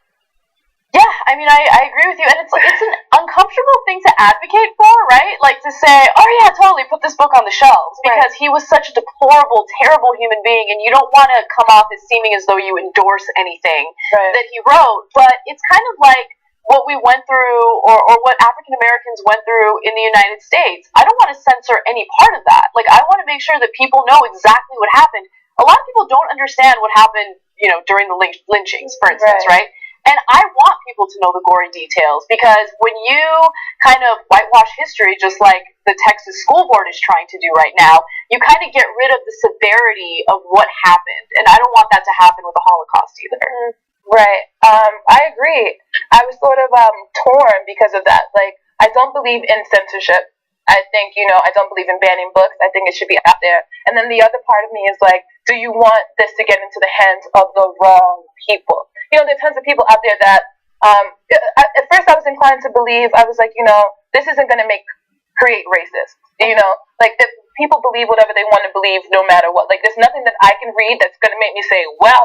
H: Yeah, I mean, I agree with you, and it's an uncomfortable thing to advocate for, right? Like to say, oh yeah, totally, put this book on the shelves, because he was such a deplorable, terrible human being, and you don't want to come off as seeming as though you endorse anything that he wrote. But it's kind of like what we went through, or what African Americans went through in the United States. I don't want to censor any part of that. Like, I want to make sure that people know exactly what happened. A lot of people don't understand what happened, during the lynchings, for instance, right? And I want people to know the gory details, because when you kind of whitewash history, just like the Texas school board is trying to do right now, you kind of get rid of the severity of what happened. And I don't want that to happen with the Holocaust either.
M: Right. I agree. I was sort of torn because of that. Like, I don't believe in censorship. I think, I don't believe in banning books. I think it should be out there. And then the other part of me is like, do you want this to get into the hands of the wrong people? There's tons of people out there that, at first I was inclined to believe, I was like, this isn't going to create racists. Like, people believe whatever they want to believe no matter what. Like, there's nothing that I can read that's going to make me say, well,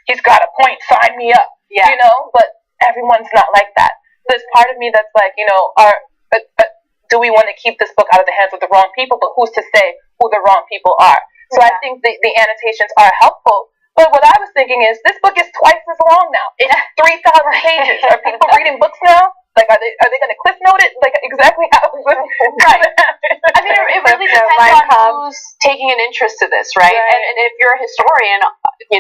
M: he's got a point, sign me up. Yeah. But everyone's not like that. There's part of me that's like, do we want to keep this book out of the hands of the wrong people? But who's to say who the wrong people are? So I think the annotations are helpful. But what I was thinking is, this book is twice as long now. It's 3,000 pages. Are people reading books now? Like, are they going to cliff note it? Like, exactly how is this going to happen?
H: I mean, it really depends on who's taking an interest to this, right? And if you're a historian,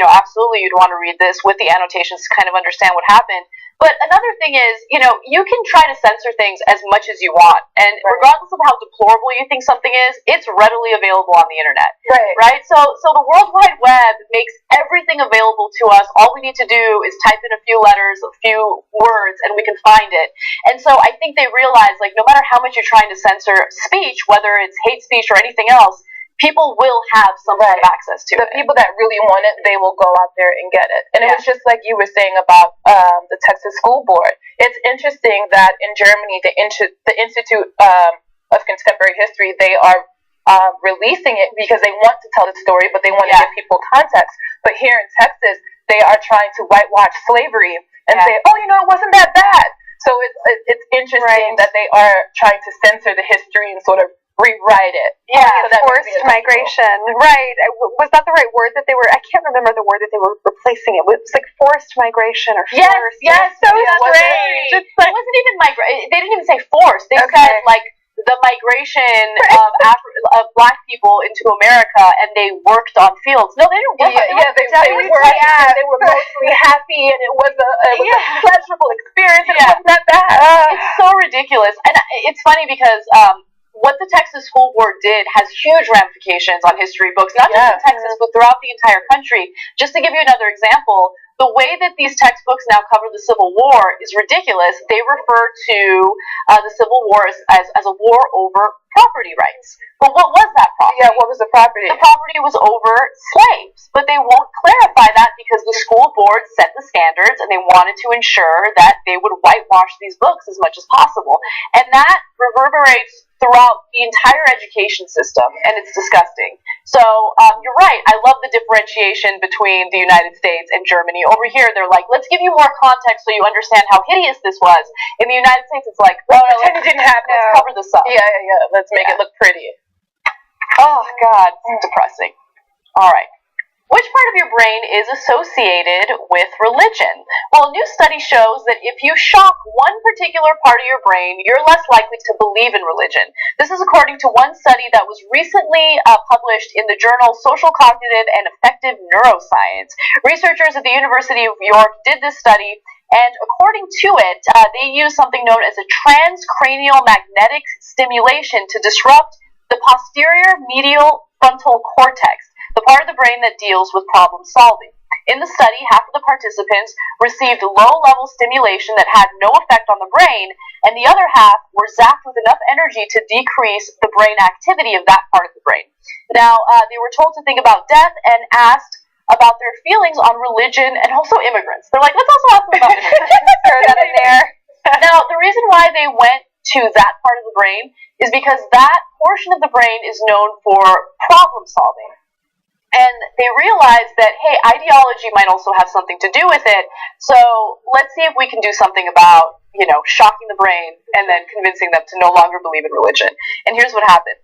H: absolutely you'd want to read this with the annotations to kind of understand what happened. But another thing is, you can try to censor things as much as you want. And regardless of how deplorable you think something is, it's readily available on the internet. Right? So the World Wide Web makes everything available to us. All we need to do is type in a few letters, a few words, and we can find it. And so I think they realize, like, no matter how much you're trying to censor speech, whether it's hate speech or anything else, people will have some kind of access to it.
M: The people that really want it, they will go out there and get it. And it was just like you were saying about the Texas School Board. It's interesting that in Germany, the Institute of Contemporary History, they are releasing it because they want to tell the story, but they want to give people context. But here in Texas, they are trying to whitewash slavery and say, oh, it wasn't that bad. So it's interesting that they are trying to censor the history and sort of rewrite it.
I: Yeah, so forced migration. Right. Was that the right word that they were? I can't remember the word that they were replacing it with. It was like forced migration or forced.
H: Yes, so strange. It wasn't even they didn't even say forced. They said like the migration of black people into America, and they worked on fields. No, they didn't work.
M: They were mostly happy, and it was a pleasurable experience. And it wasn't that bad.
H: It's so ridiculous, and it's funny because what the Texas School Board did has huge ramifications on history books, not just in Texas, but throughout the entire country. Just to give you another example, the way that these textbooks now cover the Civil War is ridiculous. They refer to the Civil War as a war over property rights. But what was that property?
M: Yeah, what was the property?
H: The property was over slaves. But they won't clarify that because the school board set the standards and they wanted to ensure that they would whitewash these books as much as possible. And that reverberates throughout the entire education system, and it's disgusting. So you're right. I love the differentiation between the United States and Germany. Over here, they're like, let's give you more context so you understand how hideous this was. In the United States, it's like, oh, no, it didn't happen. Let's cover this up.
M: Yeah. Let's make it look pretty.
H: Oh, God. It's depressing. All right. Which part of your brain is associated with religion? Well, a new study shows that if you shock one particular part of your brain, you're less likely to believe in religion. This is according to one study that was recently published in the journal Social Cognitive and Affective Neuroscience. Researchers at the University of York did this study, and according to it, they used something known as a transcranial magnetic stimulation to disrupt the posterior medial frontal cortex, the part of the brain that deals with problem solving. In the study, half of the participants received low-level stimulation that had no effect on the brain, and the other half were zapped with enough energy to decrease the brain activity of that part of the brain. Now, they were told to think about death and asked about their feelings on religion and also immigrants. They're like, let's also ask them about immigrants. Throw that in there. Now, the reason why they went to that part of the brain is because that portion of the brain is known for problem solving. And they realized that, hey, ideology might also have something to do with it. So let's see if we can do something about, shocking the brain and then convincing them to no longer believe in religion. And here's what happened.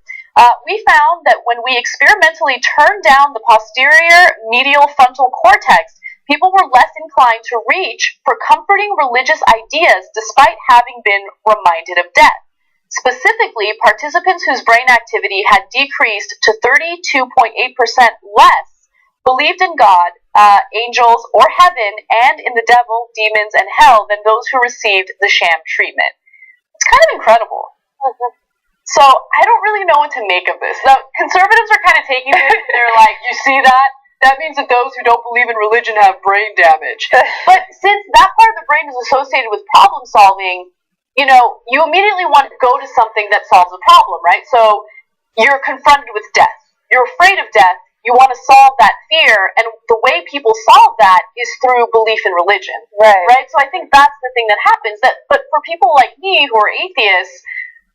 H: We found that when we experimentally turned down the posterior medial frontal cortex, people were less inclined to reach for comforting religious ideas despite having been reminded of death. Specifically, participants whose brain activity had decreased to 32.8% less believed in God angels, or heaven, and in the devil, demons, and hell than those who received the sham treatment. It's kind of incredible. So I don't really know what to make of this. Now, conservatives are kind of taking this, and they're like, you see that? That means that those who don't believe in religion have brain damage. But since that part of the brain is associated with problem solving, you know, you immediately want to go to something that solves a problem, right? So you're confronted with death. You're afraid of death. You want to solve that fear, and the way people solve that is through belief in religion. Right? So I think that's the thing that happens. But for people like me who are atheists,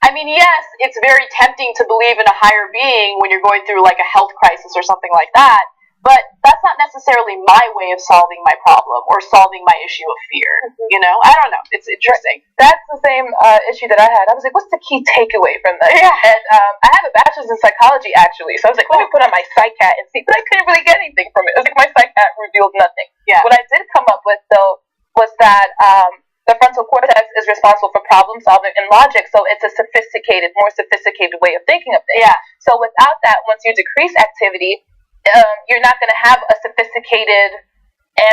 H: I mean, yes, it's very tempting to believe in a higher being when you're going through like a health crisis or something like that, but that's not necessarily my way of solving my problem or solving my issue of fear. You know, I don't know. It's interesting.
M: That's the same issue that I had. I was like, what's the key takeaway from this?
H: Yeah.
M: And I have a bachelor's in psychology, actually. So I was like, let me put on my psych hat and see. But I couldn't really get anything from it. It was like my psych hat revealed nothing.
H: Yeah.
M: What I did come up with, though, was that the frontal cortex is responsible for problem solving and logic. So it's a more sophisticated way of thinking of things.
H: Yeah.
M: So without that, once you decrease activity, you're not going to have a sophisticated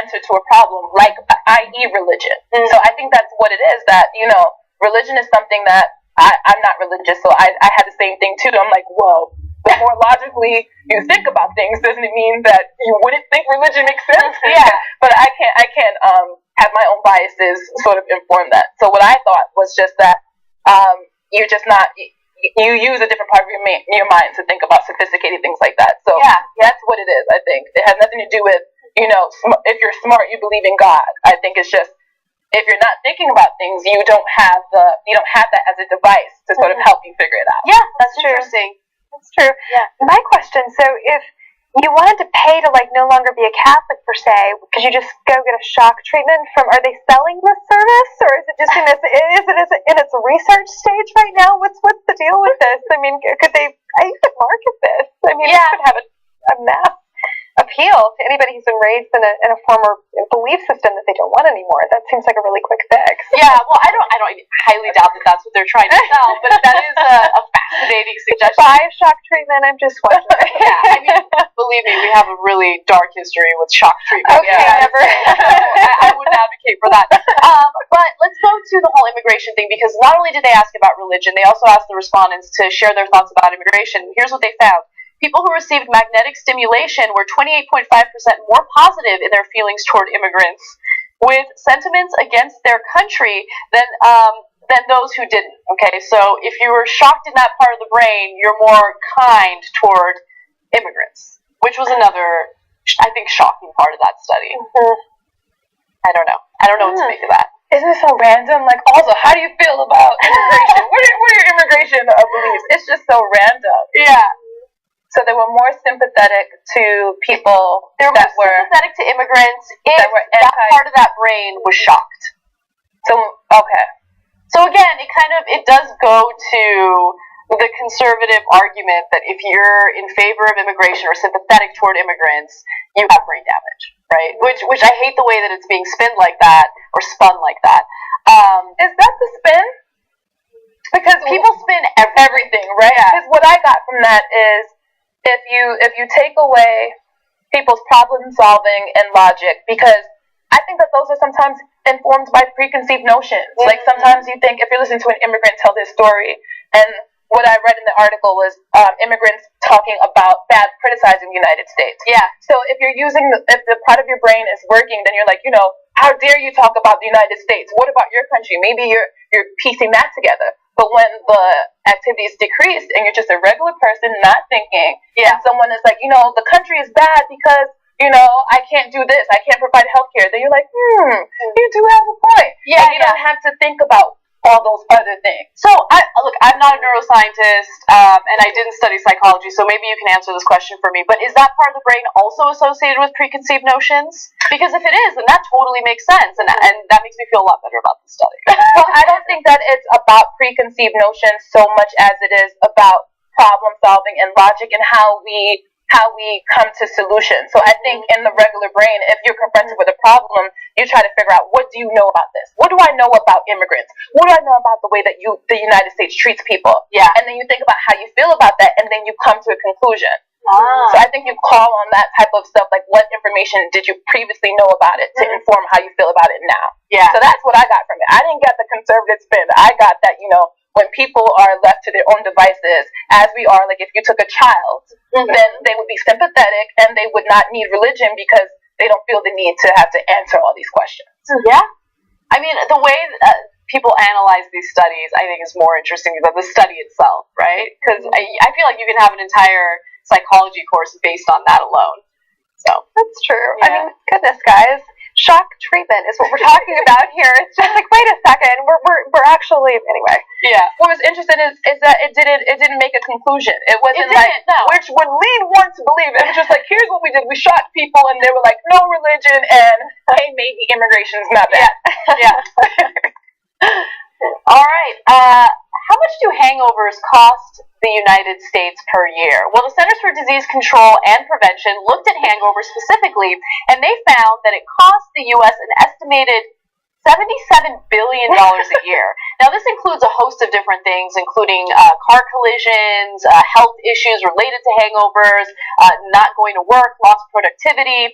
M: answer to a problem, like, i.e. religion. So I think that's what it is, that, you know, religion is something that I'm not religious, so I had the same thing too. I'm like, whoa, the more logically you think about things, doesn't it mean that you wouldn't think religion makes sense?
H: Yeah.
M: But I can't have my own biases sort of inform that. So what I thought was just that you're just not, you use a different part of your mind to think about sophisticated things like that. So
H: yeah,
M: that's what it is, I think. It has nothing to do with, you know, if you're smart, you believe in God. I think it's just, if you're not thinking about things, you don't have that as a device to sort of help you figure it out.
H: Yeah, that's
I: Interesting. That's true. Yeah. My question, so if you wanted to pay to like no longer be a Catholic per se, could you just go get a shock treatment from, are they selling this service, or is it just in its research stage right now? What's the deal with this? I mean, you could market this. I mean, this could have a mass appeal to anybody who's been raised in a former belief system that they don't want anymore. That seems like a really quick fix.
H: Yeah, well, I highly doubt that that's what they're trying to sell, but that is a fascinating suggestion.
I: Buy a shock treatment, I'm just wondering.
H: Yeah, I mean, believe me, we have a really dark history with shock treatment.
I: Okay, never.
H: I wouldn't advocate for that. But let's go to the whole immigration thing, because not only did they ask about religion, they also asked the respondents to share their thoughts about immigration. Here's what they found. People who received magnetic stimulation were 28.5% more positive in their feelings toward immigrants, with sentiments against their country than those who didn't. Okay, so if you were shocked in that part of the brain, you're more kind toward immigrants, which was another, I think, shocking part of that study. I don't know what to make of that.
M: Isn't it so random? Like, also, how do you feel about immigration? what are your immigration beliefs? It's just so random.
H: Yeah.
M: So they were more sympathetic to people
H: that were sympathetic to immigrants if that part of that brain was shocked.
M: So, okay.
H: So again, it does go to the conservative argument that if you're in favor of immigration or sympathetic toward immigrants, you have brain damage, right? Which I hate the way that it's being spun like that or spun like that.
M: Is that the spin?
H: Because people spin everything, right?
M: Because what I got from that is, if you take away people's problem solving and logic, because I think that those are sometimes informed by preconceived notions. Like sometimes you think, if you're listening to an immigrant tell their story, and what I read in the article was immigrants talking about criticizing the United States.
H: Yeah.
M: So if the part of your brain is working, then you're like, you know, how dare you talk about the United States? What about your country? Maybe you're piecing that together. But when the activity is decreased and you're just a regular person not thinking, and someone is like, you know, the country is bad because, you know, I can't do this, I can't provide health care, then you're like, you do have a point.
H: Yeah,
M: and you don't have to think about all those other things.
H: So, I'm not a neuroscientist, and I didn't study psychology, so maybe you can answer this question for me, but is that part of the brain also associated with preconceived notions? Because if it is, then that totally makes sense, and that makes me feel a lot better about the study.
M: Well, I don't think that it's about preconceived notions so much as it is about problem solving and logic and how we come to solutions. So I think in the regular brain, if you're confronted with a problem, you try to figure out, what do you know about this? What do I know about immigrants? What do I know about the way that the United States treats people?
H: Yeah.
M: And then you think about how you feel about that, and then you come to a conclusion. So I think you call on that type of stuff, like what information did you previously know about it to inform how you feel about it now.
H: Yeah.
M: So that's what I got from it. I didn't get the conservative spin. I got that, when people are left to their own devices, as we are, like if you took a child, then they would be sympathetic and they would not need religion because they don't feel the need to have to answer all these questions.
H: Yeah. I mean, the way people analyze these studies, I think, is more interesting than the study itself, right? Because I feel like you can have an entire psychology course based on that alone. So
I: that's true.
H: Yeah.
I: I mean, goodness, guys, shock treatment is what we're talking about here. It's just like, wait a second, we're actually anyway.
H: Yeah.
M: What was interesting is that it didn't make a conclusion. It wasn't which would lead one to believe. It was just like, here's what we did. We shocked people, and they were like, no religion, and hey, maybe immigration's not bad.
H: Yeah. All right. How much do hangovers cost the United States per year? Well, the Centers for Disease Control and Prevention looked at hangovers specifically, and they found that it cost the U.S. an estimated $77 billion a year. Now, this includes a host of different things, including car collisions, health issues related to hangovers, not going to work, lost productivity.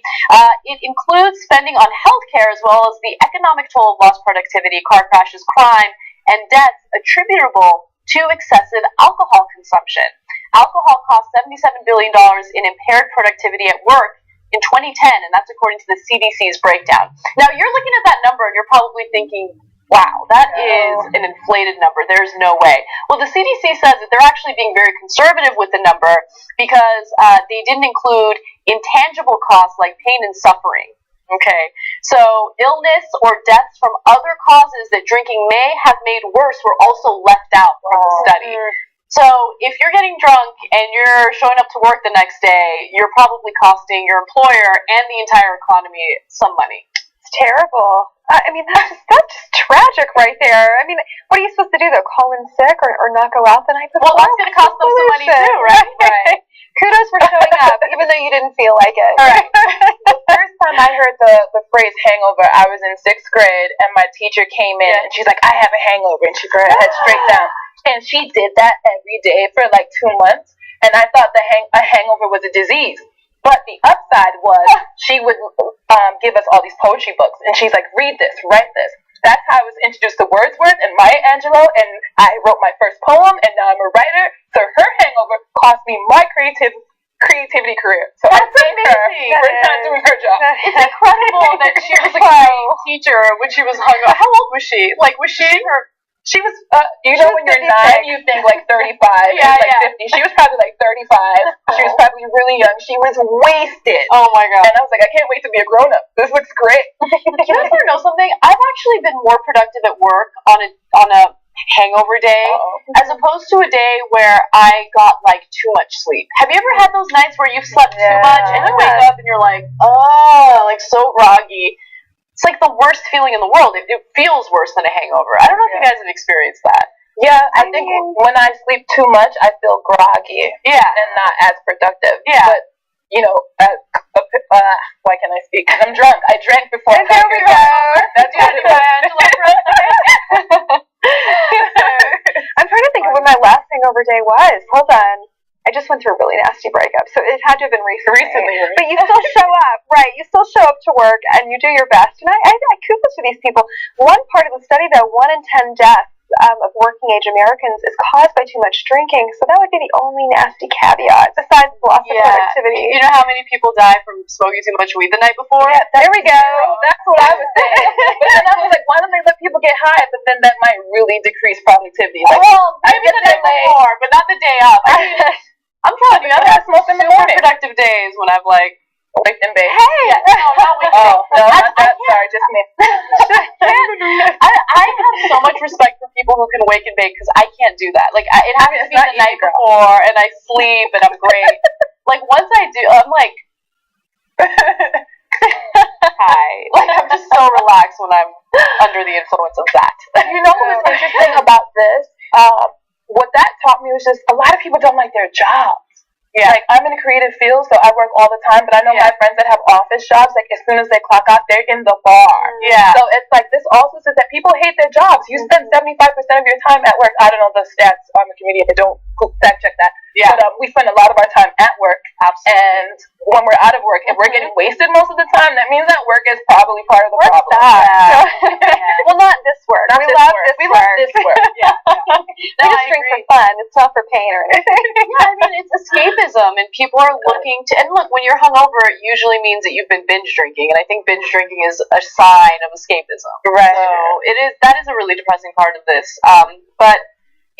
H: It includes spending on healthcare as well as the economic toll of lost productivity, car crashes, crime, and deaths attributable to excessive alcohol consumption. Alcohol costs $77 billion in impaired productivity at work in 2010, and that's according to the CDC's breakdown. Now, you're looking at that number, and you're probably thinking, wow, that is an inflated number. There's no way. Well, the CDC says that they're actually being very conservative with the number because they didn't include intangible costs like pain and suffering. Okay, so illness or deaths from other causes that drinking may have made worse were also left out from the study. So if you're getting drunk and you're showing up to work the next day, you're probably costing your employer and the entire economy some money.
I: It's terrible. I mean, that's just tragic right there. I mean, what are you supposed to do, though? Call in sick or not go out the night before?
H: Well, that's going to cost them some money too, right?
I: Right. Kudos for showing up, even though you didn't feel like it.
M: All right. The first time I heard the phrase hangover, I was in 6th grade, and my teacher came in, and she's like, I have a hangover, and she put her head straight down. And she did that every day for like 2 months, and I thought a hangover was a disease. But the upside was she would give us all these poetry books, and she's like, read this, write this. That's how I was introduced to Wordsworth and Maya Angelou, and I wrote my first poem, and now I'm a writer. So her hangover cost me my creativity career. So I thank her for not doing her job.
H: It's incredible that she was a great teacher when she was hungover. How old was she? Like, was she her...
M: She was, when you're 9, you think like 35,
H: yeah,
M: and 50. She was probably like 35. She was probably really young. She was wasted.
H: Oh my god.
M: And I was like, I can't wait to be a grown up. This looks great.
H: You guys want to know something? I've actually been more productive at work on a hangover day as opposed to a day where I got like too much sleep. Have you ever had those nights where you've slept too much and you wake up and you're like, like so groggy? It's like the worst feeling in the world. It feels worse than a hangover. I don't know if you guys have experienced that.
M: Yeah, I think when I sleep too much, I feel groggy.
H: Yeah.
M: And not as productive.
H: Yeah.
M: But, why can't I speak? Because I'm drunk. I drank before.
H: And there we go.
M: That's what it is.
I: I'm trying to think of when my last hangover day was. Hold on. I just went through a really nasty breakup, so it had to have been recently. But you still show up, right? You still show up to work, and you do your best. And I kudos to these people. One part of the study, though, 1 in 10 deaths of working-age Americans is caused by too much drinking, so that would be the only nasty caveat, besides loss of productivity.
H: You know how many people die from smoking too much weed the night before?
I: Yeah, there we go.
M: That's what I was saying. But then I was like, why don't they let people get high? But then that might really decrease productivity. Like,
H: well, maybe the night before, but not the day of. I mean, I'm telling you, I've had
M: smoke in the morning.
H: Productive days when I've like
M: waked and baked.
H: Hey, no, not waked and baked.
M: No, not that. Sorry, just me.
H: I have so much respect for people who can wake and bake because I can't do that. Like, it happens to be the night before, and I sleep, and I'm great. Like, once I do, I'm like, hi. Like, I'm just so relaxed when I'm under the influence of that.
M: You know what was interesting about this? What that taught me was just a lot of people don't like their jobs.
H: Yeah.
M: Like, I'm in a creative field, so I work all the time, but I know my friends that have office jobs, like, as soon as they clock out, they're in the bar.
H: Yeah.
M: So it's like, this also says that people hate their jobs. You spend 75% of your time at work. I don't know the stats on the community, but don't fact check that. Yeah. But we spend a lot of our time at work.
H: Absolutely.
M: And when we're out of work, if we're getting wasted most of the time, that means that work is probably part of the problem.
I: That?
H: Yeah.
I: Well, not this work.
M: Not
I: we
M: this
I: love
M: work.
I: this
M: We
I: work.
M: love this work.
H: Yeah.
I: We just drink for fun. It's not for pain or anything.
H: Yeah, I mean, it's escapism, and people are looking to. And look, when you're hungover, it usually means that you've been binge drinking, and I think binge drinking is a sign of escapism.
M: Right.
H: So that is a really depressing part of this. But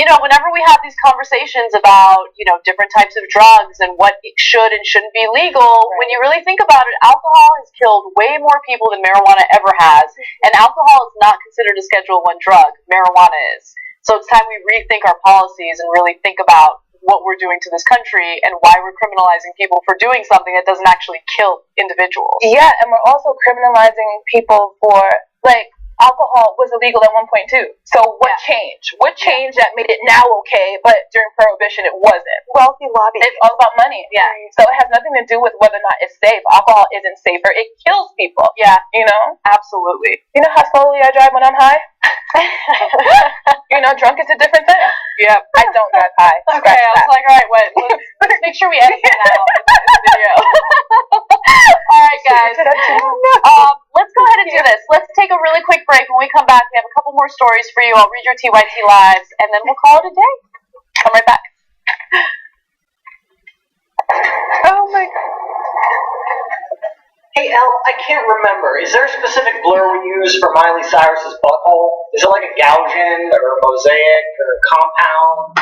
H: you know, whenever we have these conversations about, you know, different types of drugs and what should and shouldn't be legal, when you really think about it, alcohol has killed way more people than marijuana ever has. And alcohol is not considered a Schedule I drug. Marijuana is. So it's time we rethink our policies and really think about what we're doing to this country and why we're criminalizing people for doing something that doesn't actually kill individuals.
M: Yeah, and we're also criminalizing people for, like, alcohol was illegal at one point too. So what changed? What changed that made it now okay, but during Prohibition it wasn't?
I: Wealthy lobby.
M: It's all about money.
H: Yeah.
M: So it has nothing to do with whether or not it's safe. Alcohol isn't safer. It kills people.
H: Yeah.
M: You know?
H: Absolutely.
M: You know how slowly I drive when I'm high? You know, drunk is a different thing.
H: Yeah.
M: I don't drive high.
H: Okay, I was like, all right, wait, let's make sure we edit that out in the video. All right, guys. Let's go ahead and do this. Let's take a really quick break. When we come back, we have a couple more stories for you. I'll read your TYT lives, and then we'll call it a day. Come right back.
M: Oh my God.
N: Hey, El, I can't remember. Is there a specific blur we use for Miley Cyrus's butthole? Is it like a Gaussian or a mosaic or a compound?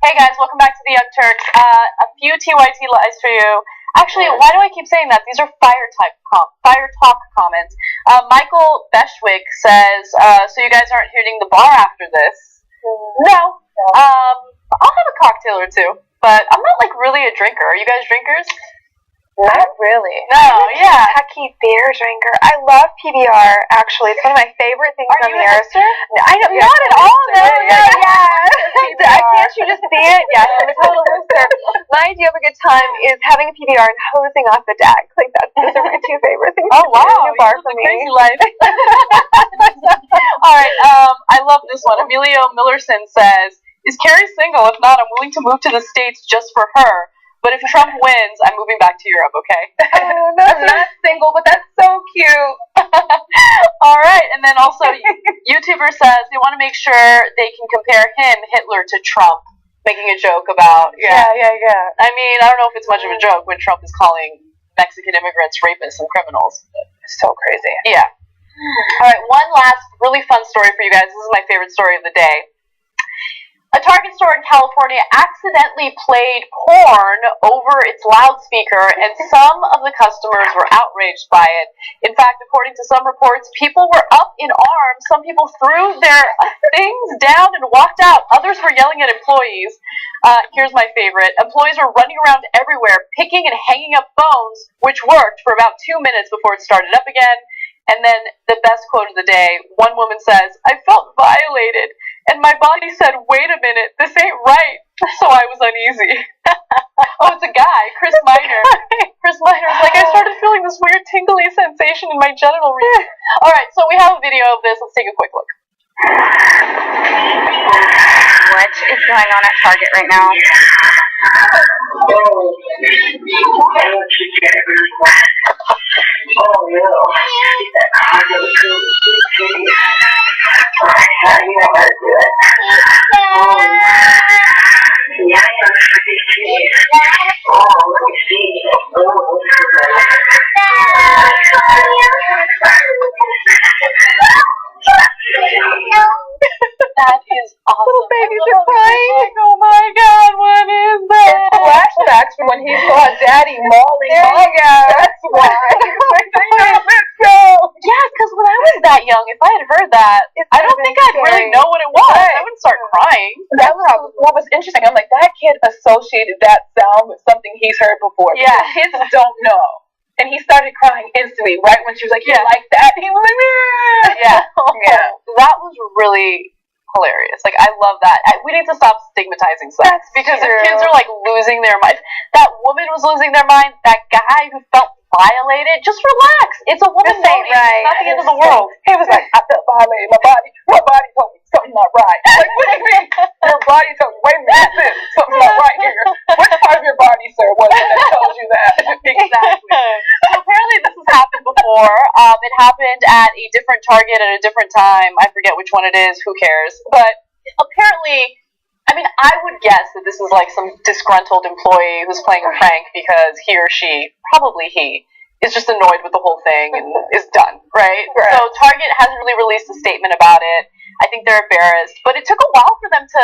H: Hey guys, welcome back to the Young Turks. A few TYT lives for you. Actually, why do I keep saying that? These are fire talk comments. Michael Bestwick says, so you guys aren't hitting the bar after this? No. I'll have a cocktail or two, but I'm not like really a drinker. Are you guys drinkers?
I: Not really.
H: No, yeah.
I: Kentucky beer drinker. I love PBR, actually. It's one of my favorite things on the earth. I know, not at all, no, yeah. Can't you just see it? Yes, I'm a total hipster. My idea of a good time is having a PBR and hosing off the deck. Like, those are my two favorite things.
H: Oh, wow.
I: You bar for me.
H: Crazy life. All right, I love this one. Emilio Millerson says, is Carrie single? If not, I'm willing to move to the States just for her. But if Trump wins, I'm moving back to Europe, okay?
M: Oh, no, I'm not single, but that's so cute.
H: All right, and then also, YouTuber says they want to make sure they can compare him, Hitler, to Trump, making a joke about,
M: Yeah.
H: I mean, I don't know if it's much of a joke when Trump is calling Mexican immigrants rapists and criminals.
M: So crazy.
H: Yeah. All right, one last really fun story for you guys. This is my favorite story of the day. A Target store in California accidentally played porn over its loudspeaker, and some of the customers were outraged by it. In fact, according to some reports, people were up in arms. Some people threw their things down and walked out. Others were yelling at employees. Here's my favorite. Employees were running around everywhere, picking and hanging up phones, which worked for about 2 minutes before it started up again. And then the best quote of the day, one woman says, "I felt violated, and my body said, wait a minute, this ain't right, so I was uneasy." Oh, it's a guy, Chris Minor. Chris Minor's like, "I started feeling this weird tingly sensation in my genital region." All right, so we have a video of this. Let's take a quick look.
O: What is going on at Target right now?
H: That is awesome.
M: Little babies are crying.
H: Like, oh my God, what is that?
M: It's flashbacks from when he saw Daddy mauling.
H: There you go.
M: That's why. Let's go.
H: Yeah, because when I was that young, if I had heard that, I don't think I'd really know what it was.
M: Right.
H: I wouldn't start crying.
M: That was what was interesting. I'm like, that kid associated that sound with something he's heard before.
H: Yeah.
M: Kids don't know. And he started crying instantly, right when she was like, "You like that?" He was like,
H: Yeah.
M: Yeah.
H: That was really hilarious. Like, I love that. We need to stop stigmatizing sex because if kids are like losing their mind, that woman was losing their mind. That guy who felt violated, just relax. It's a woman moaning.
M: Right.
H: It's not the end of the world.
M: He was like, "I felt violated. My body told me something's not right." I'm like, what do you mean? Your body told me, wait a minute, sis, something's not right here. Which part of your body, sir, was it that told you that?
H: Exactly. So apparently this has happened before. It happened at a different Target at a different time. I forget which one it is. Who cares? But apparently, I mean, I would guess that this is like some disgruntled employee who's playing a prank because he or she, probably he, is just annoyed with the whole thing and is done, right? So Target hasn't really released a statement about it. I think they're embarrassed. But it took a while for them to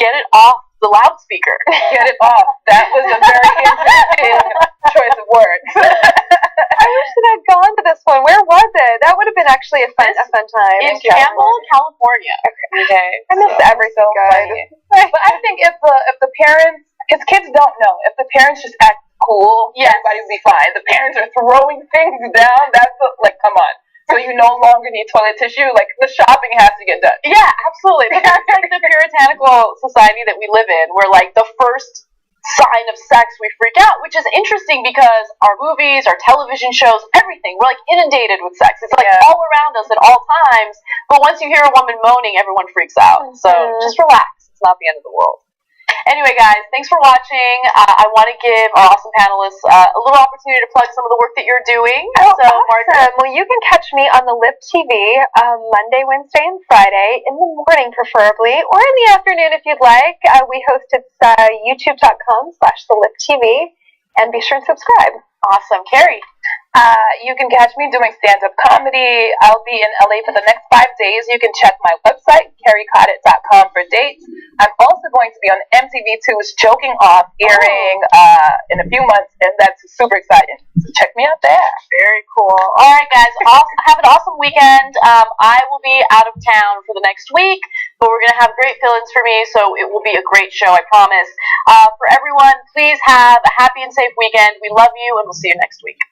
H: get it off the loudspeaker.
M: Get it off. That was a very interesting choice of words.
I: I wish that I'd gone to this one. Where was it? That would have been actually a fun time.
H: In Campbell, California.
I: Okay. I miss everything good.
M: But I think if the parents, because kids don't know, if the parents just act cool, everybody would be fine. The parents are throwing things down. That's like, come on. So you no longer need toilet tissue. Like, the shopping has to get done.
H: Yeah, absolutely. But that's like the puritanical society that we live in, where like the first sign of sex we freak out, which is interesting because our movies, our television shows, everything, we're like inundated with sex. It's like all around us at all times. But once you hear a woman moaning, everyone freaks out. So just relax. It's not the end of the world. Anyway, guys, thanks for watching. I want to give our awesome panelists a little opportunity to plug some of the work that you're doing.
I: Oh,
H: so,
I: awesome.
H: Margaret.
I: Well, you can catch me on the Lip TV Monday, Wednesday, and Friday, in the morning preferably, or in the afternoon if you'd like. We host at youtube.com/theliptv, and be sure and subscribe.
H: Awesome. Carrie?
M: You can catch me doing stand-up comedy. I'll be in LA for the next 5 days. You can check my website, carriecottet.com, for dates. I'm also going to be on MTV2's Joking Off, airing in a few months, and that's super exciting. So check me out there.
H: Very cool. All right, guys. Have an awesome weekend. I will be out of town for the next week, but we're going to have great fill-ins for me, so it will be a great show, I promise. For everyone, please have a happy and safe weekend. We love you, and we'll see you next week.